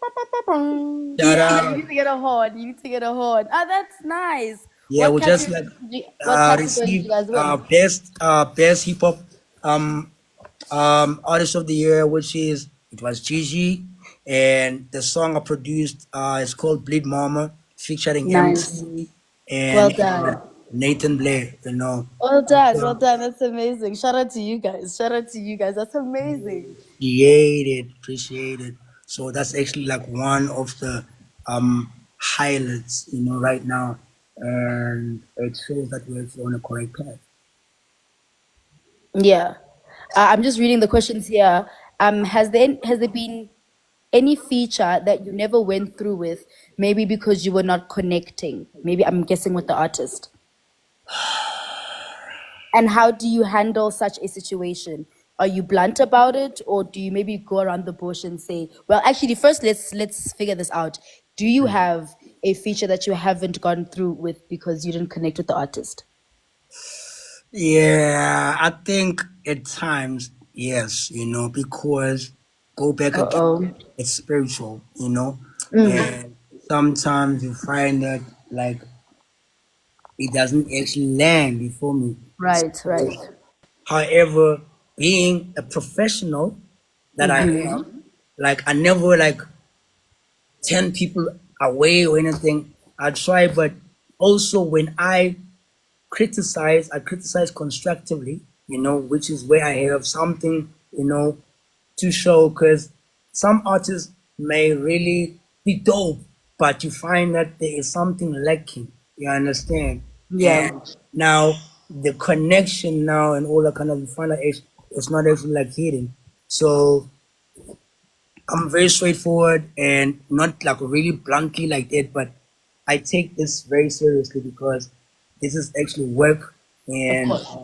Shout Yeah, you out. need to get a horn. You need to get a horn. Ah, that's nice. Yeah, we just like What category did you received guys win? best hip hop um artist of the year, which is it was Gigi, and the song I produced is called Bleed Mama, featuring Nice. MC Well and done. Nathan Blair. You know, Well done. Well done. That's amazing. Shout out to you guys. Shout out to you guys. That's amazing. appreciate it. So that's actually like one of the highlights, right now, and it shows that we're actually on a correct path. Yeah. I'm just reading the questions here. Has there been any feature that you never went through with, maybe because you were not connecting? Maybe I'm guessing with the artist. And how do you handle such a situation? Are you blunt about it, or do you maybe go around the bush and say, "Well, actually, first let's figure this out. Do you have a feature that you haven't gone through with because you didn't connect with the artist?" Yeah, I think at times, yes, because go back Uh again, oh. it's spiritual, and sometimes you find that like it doesn't actually land before me. Right, right. However, being a professional that I am, like I never like turn people away or anything. I try, but also when I criticize constructively, which is where I have something, to show. Because some artists may really be dope, but you find that there is something lacking. You understand? Yeah. And now the connection now and all that kind of, you find that it's not actually like hidden. So I'm very straightforward and not like really bluntly like that, but I take this very seriously because this is actually work. Of And course.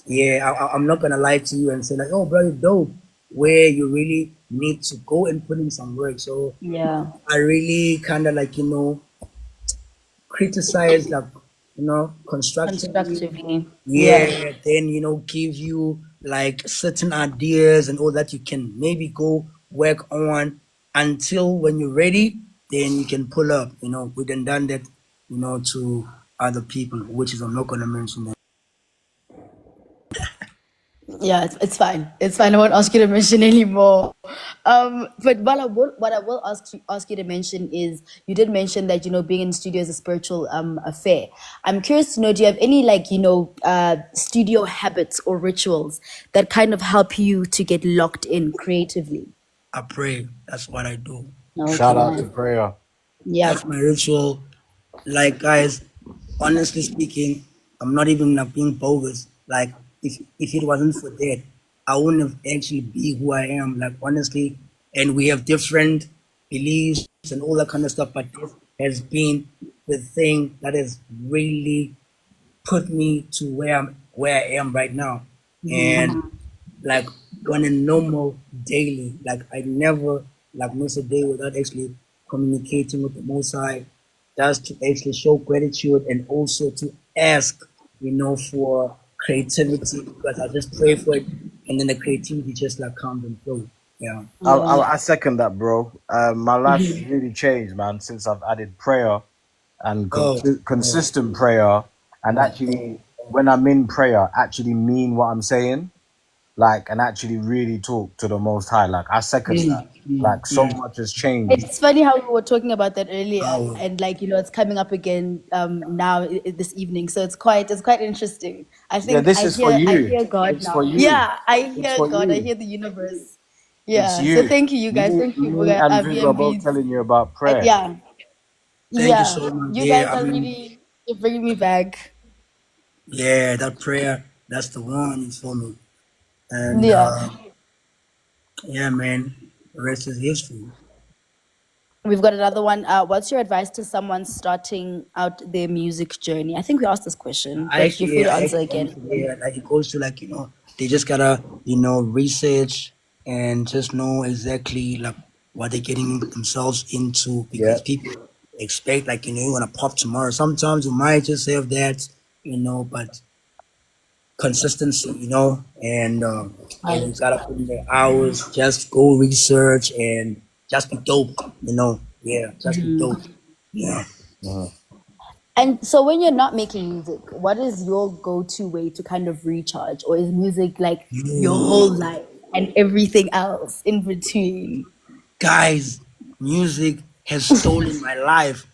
yeah, I'm not gonna lie to you and say like, oh, bro, you're dope, where you really need to go and put in some work. So Yeah. I really kind of like criticize like constructively, Constructively. Yeah. yeah, then give you like certain ideas and all that you can maybe go work on until when you're ready, then you can pull up. We done that, to other people, which is I'm not gonna mention that. Yeah, it's fine. It's fine. I won't ask you to mention anymore. But what I will ask you to mention is, you did mention that being in studio is a spiritual affair. I'm curious to know, do you have any like studio habits or rituals that kind of help you to get locked in creatively? I pray. That's what I do. Okay, Shout out to nice. prayer. Yeah. That's my ritual. Like, guys, honestly speaking, I'm not even like being bogus. Like, if it wasn't for that, I wouldn't have actually be who I am. Like, honestly, and we have different beliefs and all that kind of stuff. But this has been the thing that has really put me to where I am right now. And like on a normal daily, like I never like miss a day without actually communicating with the Most High, just to actually show gratitude and also to ask, for creativity, because I just pray for it, and then the creativity just like comes and flows. Yeah. I second that, bro. My life has really changed, man, since I've added prayer and Oh, oh, consistent prayer, and oh, actually, when I'm in prayer, actually mean what I'm saying, like, and actually really talk to the Most High. Like, I second that. Like, so much has changed. It's funny how we were talking about that earlier, oh. and like it's coming up again now this evening. So it's quite interesting. I Yeah, think this I is for hear I you. hear God It's for now. you. Yeah, I It's hear for God. I you. hear the universe. It's Yeah. So you. thank you, you guys. Thank you, Me and Vic are both Airbnbs. telling you about prayer. Yeah, Thank you yeah. so much. You guys Yeah, I are mean, really you're bringing me back. yeah, that prayer, that's the one for me. And Yeah. yeah, man, the rest is history. We've got another one. What's your advice to someone starting out their music journey? I think we asked this question, I but you're actually, free yeah, to I answer actually again. answered it. Like it goes to like they just gotta research and just know exactly like what they're getting themselves into, Yeah. because people expect like you're gonna pop tomorrow. Sometimes you might just have that, but consistency, and you Right. gotta put in the hours. Just go research and just be dope, you know. Yeah, just be dope. Yeah. And so when you're not making music, what is your go-to way to kind of recharge? Or is music like your whole You life and everything else in between? guys, music has stolen my life.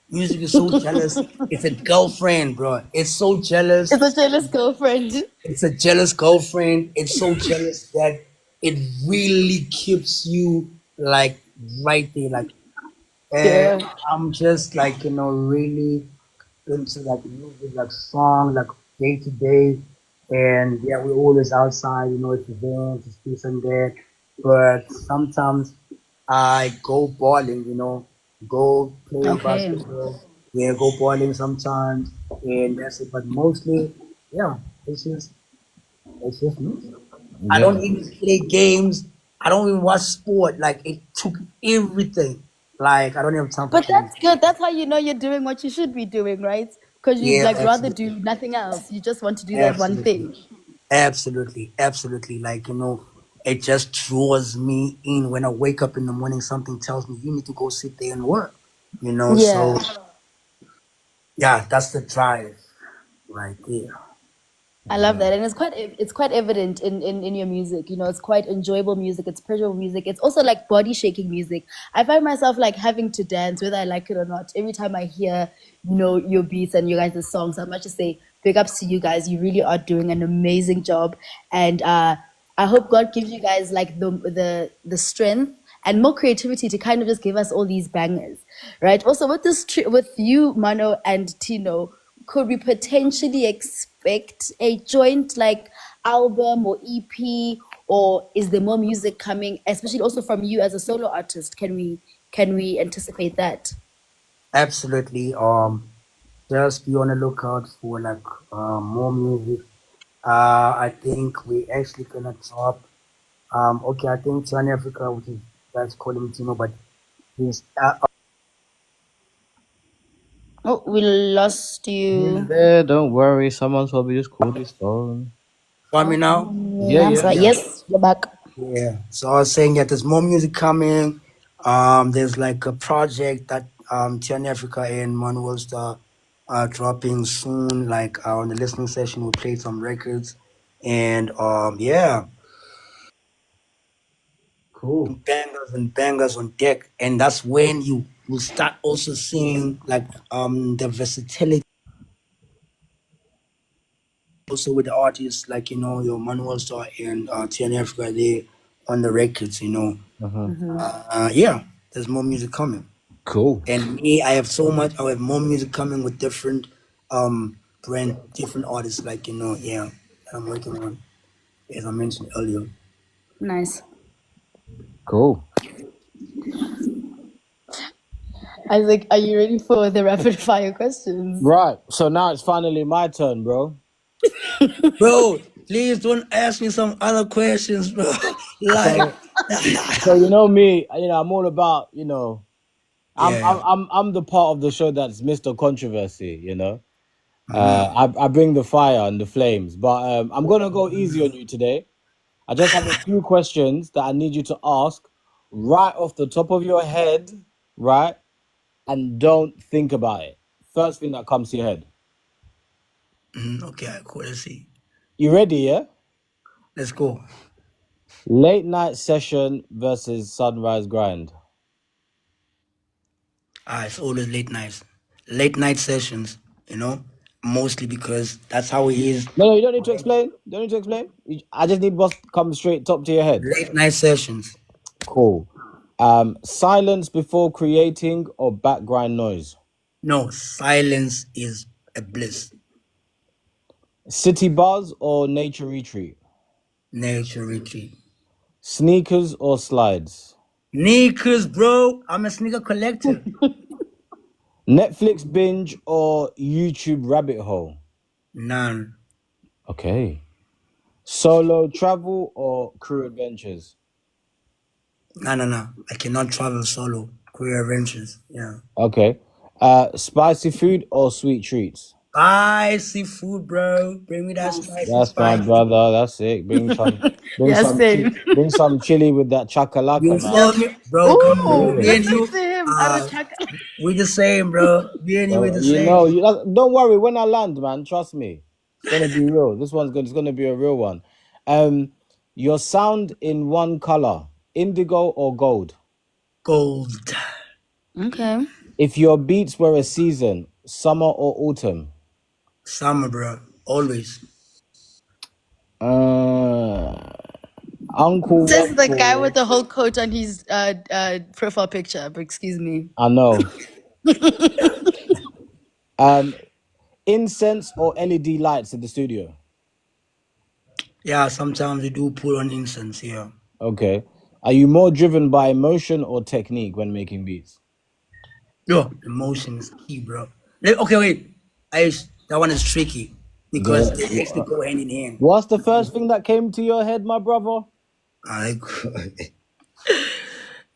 Music is so jealous. It's a girlfriend, bro. It's so jealous. It's a jealous girlfriend. It's a jealous girlfriend. It's so jealous that it really keeps you like right there. Like, Yeah. I'm just like, really into like music, like song, like day to day. And yeah, we're always outside, it's events, it's this and that. But sometimes I go bowling, go play Okay. basketball. Yeah, go bowling sometimes, and that's it. But mostly, yeah, it's just it's just music. I Yeah. don't even play games. I don't even watch sport. Like it took everything. Like I don't have time for But games. that's good. That's how you know you're doing what you should be doing, right? Because you'd Yeah, like rather absolutely, do nothing else. You just want to do that one absolutely. thing. Absolutely, absolutely. Like, it just draws me in when I wake up in the morning. Something tells me you need to go sit there and work, So, Yeah. yeah, that's the drive right there. I love that, and it's quite evident in your music. You know, it's quite enjoyable music. It's pleasurable music. It's also like body shaking music. I find myself like having to dance whether I like it or not. Every time I hear, your beats and you guys' songs, I must just say big ups to you guys. You really are doing an amazing job, and I hope God gives you guys like the strength and more creativity to kind of just give us all these bangers, right? Also, with with you, Mano and Tino, could we potentially expect a joint like album or EP, or is there more music coming, especially also from you as a solo artist? Can we anticipate that? Absolutely. Just be on the lookout for like more music. I think we actually gonna drop. Okay, I think China Africa, which is that's calling Tino, but he's Oh, we lost He's you. there. Don't worry. Someone's probably just called his phone. coming now. Yeah, I'm yeah. sorry. Yeah. Yes, you're back. Yeah. So I was saying that there's more music coming. There's like a project that Tian Africa and Manuel Star are dropping soon. Like on the listening session, we played some records, and yeah, Cool. bangers and bangers on deck. And that's when you will start also seeing like the versatility also with the artists like your Manuel Star and Tian Africa there on the records. Yeah, there's more music coming. Cool. And me, I have so much. I have more music coming with different different artists. Like yeah, that I'm working on, as I mentioned earlier. Nice. Cool. Isaac, are you ready for the rapid fire questions? Right. So now it's finally my turn, bro. Bro, please don't ask me some other questions, bro. Like, So, so you know me. I'm all about. I'm yeah, I'm yeah. I'm I'm the part of the show that's Mr. Controversy. I bring the fire and the flames, but I'm gonna go easy on you today. I just have a few questions that I need you to ask right off the top of your head, right? And don't think about it. First thing that comes to your head. Okay, cool. Let's see. You ready, yeah? Let's go. Late night session versus sunrise grind. It's always late night sessions. Mostly because that's how it is. No, you don't need to explain. Don't need to explain. I just need what's come straight top to your head. Late night sessions. Cool. Silence before creating or background noise. No, silence is a bliss. City buzz or nature retreat. Nature retreat. Sneakers or slides. Sneakers, bro. I'm a sneaker collector. Netflix binge or YouTube rabbit hole. None. Okay. Solo travel or crew adventures. No, no, no. I cannot travel solo. Career adventures. Yeah. Okay. Spicy food or sweet treats. Spicy food, bro. Bring me that spicy That's my spice. brother. That's it. Yeah, same. Bring some chili with that You chakalaka, man. feel me, bro? Come Ooh, on, Yeah. me and listen you, to him. uh, Arachaka. we the same, bro. Me and you, we the You same. know, don't worry. When I land, man, trust me, it's gonna be real. This one's good. It's gonna be a real one. Um, your sound in one color, indigo or gold. Gold, Okay. If your beats were a season, summer or autumn. summer, bro. Always. Uh, Uncle Says the guy Waffle. with the whole coat on his profile picture. But excuse me. I know. Incense or LED lights in the studio. Yeah, sometimes we do put on incense. Yeah. Okay. Are you more driven by emotion or technique when making beats? Yo, emotion is key, bro. Okay, wait. That one is tricky because Good. they actually go hand in hand. What's the first thing that came to your head, my brother? Alright,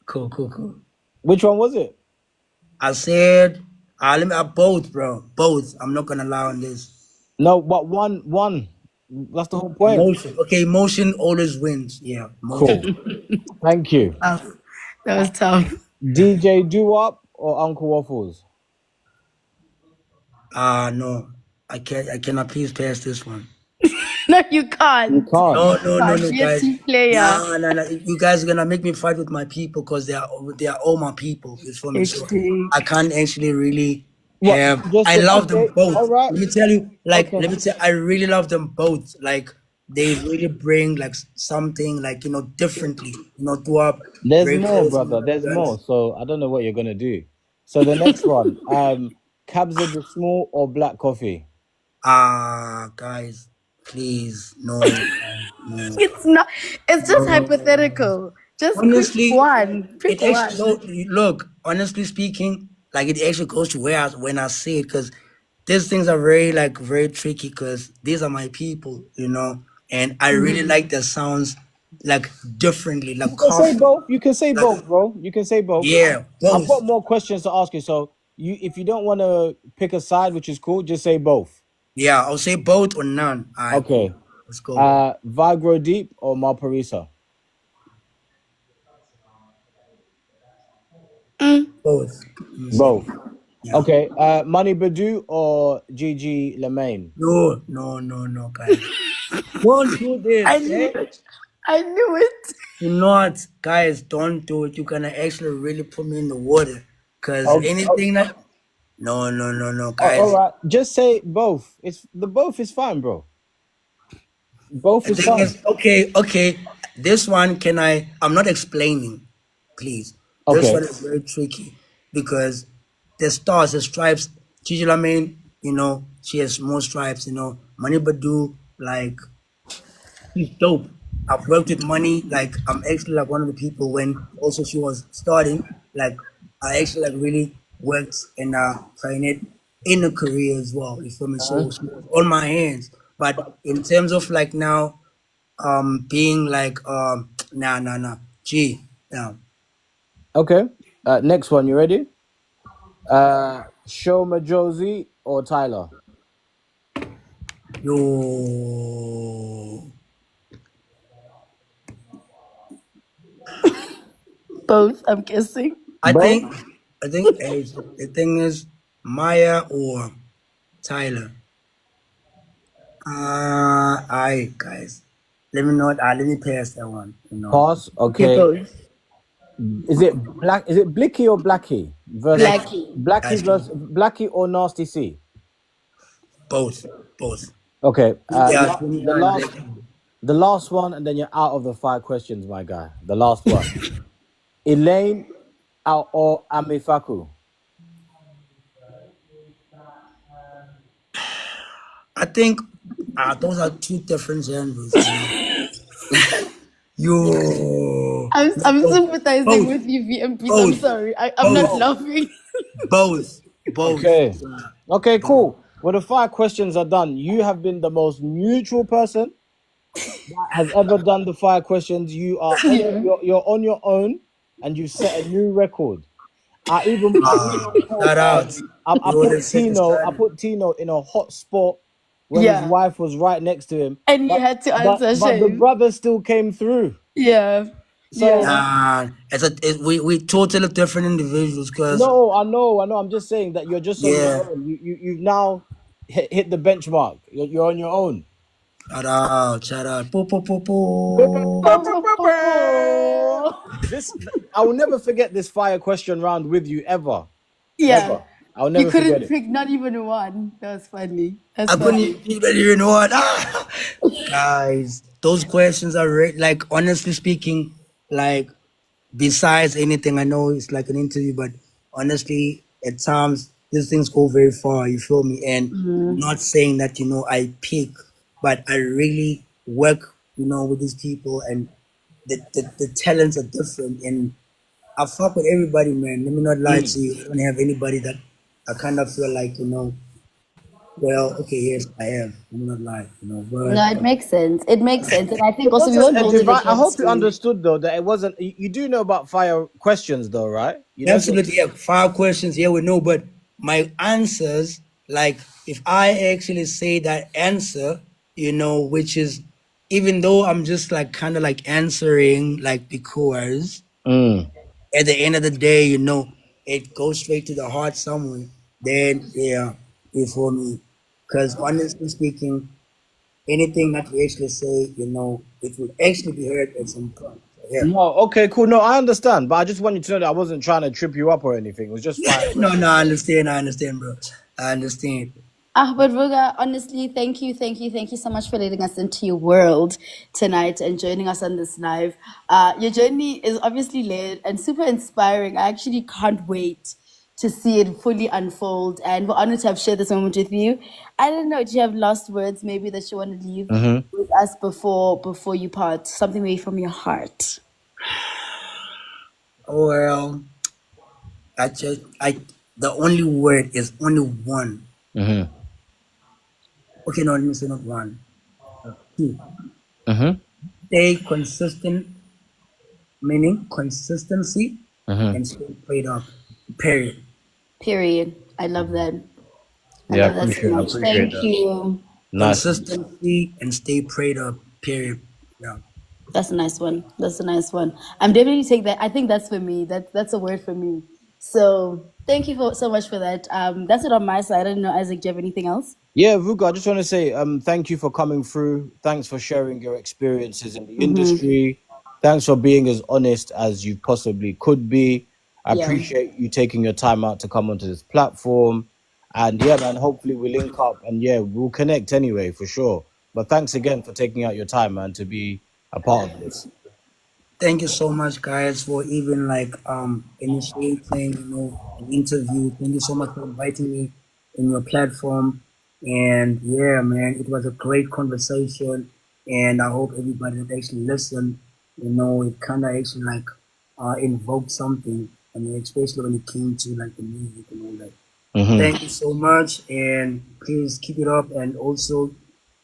cool. Which one was it? I said, let me both, bro. Both. I'm not gonna lie on this. No, but one. That's the whole point. Emotion. Okay, emotion always wins. Yeah, Cool. emotion. Thank you. That was tough. DJ Do-Up or Uncle Waffles? No. I cannot please pass this one. No, you You can't. can't. No, You're a guys. team player. No. You guys are gonna make me fight with my people because they are all my people. It's for me. So HD. I can't actually really What? have. Just I love them okay. both. All right. Let me tell you, Okay. I really love them both. Like they really bring like something like differently. To up. There's Bring more, close. brother. There's more. So I don't know what you're gonna do. So the next one, Kabza the Small or black coffee? Guys, please, no. It's not. It's just hypothetical. Just pick Honestly, one. Pick it actually one. look. Honestly speaking, like it actually goes to where when I say it, because these things are very tricky. Because these are my people, and I really like their sounds like differently, like You can say coffee. both. You can say Like, both, bro. You can say both. yeah, I've both. got more questions to ask you. So if you don't want to pick a side, which is cool, just say both. Yeah, I'll say both or none. All right, cool. Okay. Let's go. Vigro Deep or Malparisa? Both. Let me say. Both. Yeah. Okay. Money Badu or Gigi Lemaine? No, guys. Don't do I this, knew eh? it. I knew it. Do not, guys, don't do it. You're gonna actually really put me in the water. Cause Okay. anything that no, All guys. right. Just say both. Both is fine, bro. Both The is thing fine. is, okay. This one I'm not explaining, please. This Okay. one is very tricky because the stripes, Gigi Lamayne, she has more stripes, Money Badu, like he's dope. I've worked with Money. Like I'm actually like one of the people when also she was starting. Like I actually like really worked and trying it in a career as well. You feel me? So she was on my hands. But in terms of like now, being like nah. Gee, yeah. Okay. Next one. You ready? Shoma Josie or Tyler? Yo. Both, I'm guessing. I Both. think hey, the thing is Maya or Tyler. I guys, let me not. Let me pass that one. Pass. Okay, Okay. both. Is it black? Is it Blicky or Blackie versus Black Blackie. guys, Blackie or Nasty C? both. Okay. Yeah, 29 black. The last one, and then you're out of the 5 questions, my guy. The last one. Elaine or Amifaku? I think those are two different genres. Yo, I'm sympathizing both, with you, VMPs. I'm both, sorry. I'm not both, laughing. both. Okay. Okay, cool. Well, the 5 questions are done. You have been the most neutral person that has ever done the 5 questions. You are you're on your own, and you've set a new record. I even Shout out. I You would put have said the Tino. I sun. put Tino in a hot spot when his Yeah. wife was right next to him. And you had to answer But the shame. brother still came through. Yeah. So Yeah. Nah, we totally different individuals. Cause no, I know. I'm just saying that you're just on your yeah, own. You've now hit the benchmark. You're on your own. shout out, poo, poo, poo, poo. This I will never forget this fire question round with you ever, Yeah. ever. I'll You never forget couldn't it. pick not even one. That was funny. That's I couldn't funny. even what. Guys, those questions are like honestly speaking, like besides anything, I know it's like an interview, but honestly, at times these things go very far. You feel me? And not saying that I pick, but I really work, with these people, and the talents are different, and I fuck with everybody, man. Let me not lie to you. I don't have anybody that I kind of feel like, well, okay, yes, I have. Let me not lie, but No, it makes sense. It makes sense. And I think It also we wasn't won't a hold it divine. I against hope you you. understood though that it wasn't. You do know about fire questions though, right? You know. absolutely, yeah, 5 questions, yeah, we know, but my answers, like, if I actually say that answer, which is, even though I'm just like kind of like answering, like, because Mm. at the end of the day, it goes straight to the heart somewhere, then, yeah, you feel me? Because honestly speaking, anything that we actually say, it will actually be heard at some point. So, yeah. No, okay, cool. No, I understand, but I just want you to know that I wasn't trying to trip you up or anything. It was just fire No, no, questions. I understand, bro. I understand. But Vuga, honestly, thank you, thank you, thank you so much for letting us into your world tonight and joining us on this live. Your journey is obviously led and super inspiring. I actually can't wait to see it fully unfold, and we're honored to have shared this moment with you. I don't know, do you have last words maybe that you want to leave with us before you part? Something maybe from your heart. Well, the only word is only one. Mm-hmm. Okay, no, let me say not one. Two. Mm-hmm. Stay consistent, meaning consistency, Mm-hmm. and stay prayed up. Period. Period. I love that. I Yeah, I love that so appreciate. I much. appreciate Thank that. you. Nice. Consistency and stay prayed up. Period. Yeah. That's a nice one. That's a nice one. I'm definitely take that. I think that's for me. That's a word for me. So thank you so much for that. That's it on my side. I don't know, Isaac. Do you have anything else? Yeah, Vuga, I just want to say thank you for coming through. Thanks for sharing your experiences in the industry. Thanks for being as honest as you possibly could be. I Yeah. appreciate you taking your time out to come onto this platform. And yeah, man, hopefully we link up and yeah, we'll connect anyway for sure. But thanks again for taking out your time, man, to be a part of this. Thank you so much, guys, for even like initiating, an interview. Thank you so much for inviting me in your platform. And yeah, man, it was a great conversation. And I hope everybody that actually listened, it kind of actually like invoked something. I mean, especially when it came to like the music and all that. Hmm. Thank you so much, and please keep it up, and also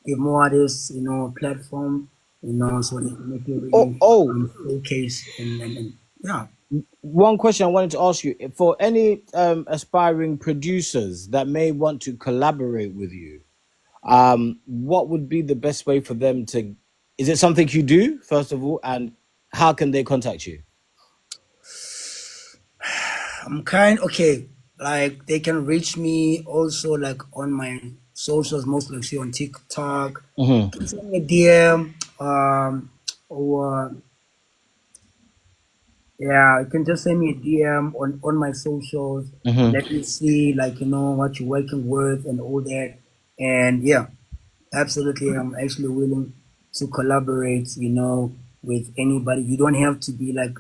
give more artists, a platform, so they can make it Oh, really oh, showcase and yeah. one question I wanted to ask you for any aspiring producers that may want to collaborate with you. What would be the best way for them to? Is it something you do first of all, and how can they contact you? I'm kind okay. Like they can reach me also like on my socials, mostly see on TikTok. Hmm. Can send me a DM, or yeah, you can just send me a DM on my socials. Hmm. Let me see, like, what you're working with and all that. And yeah, absolutely, I'm actually willing to collaborate, with anybody. You don't have to be like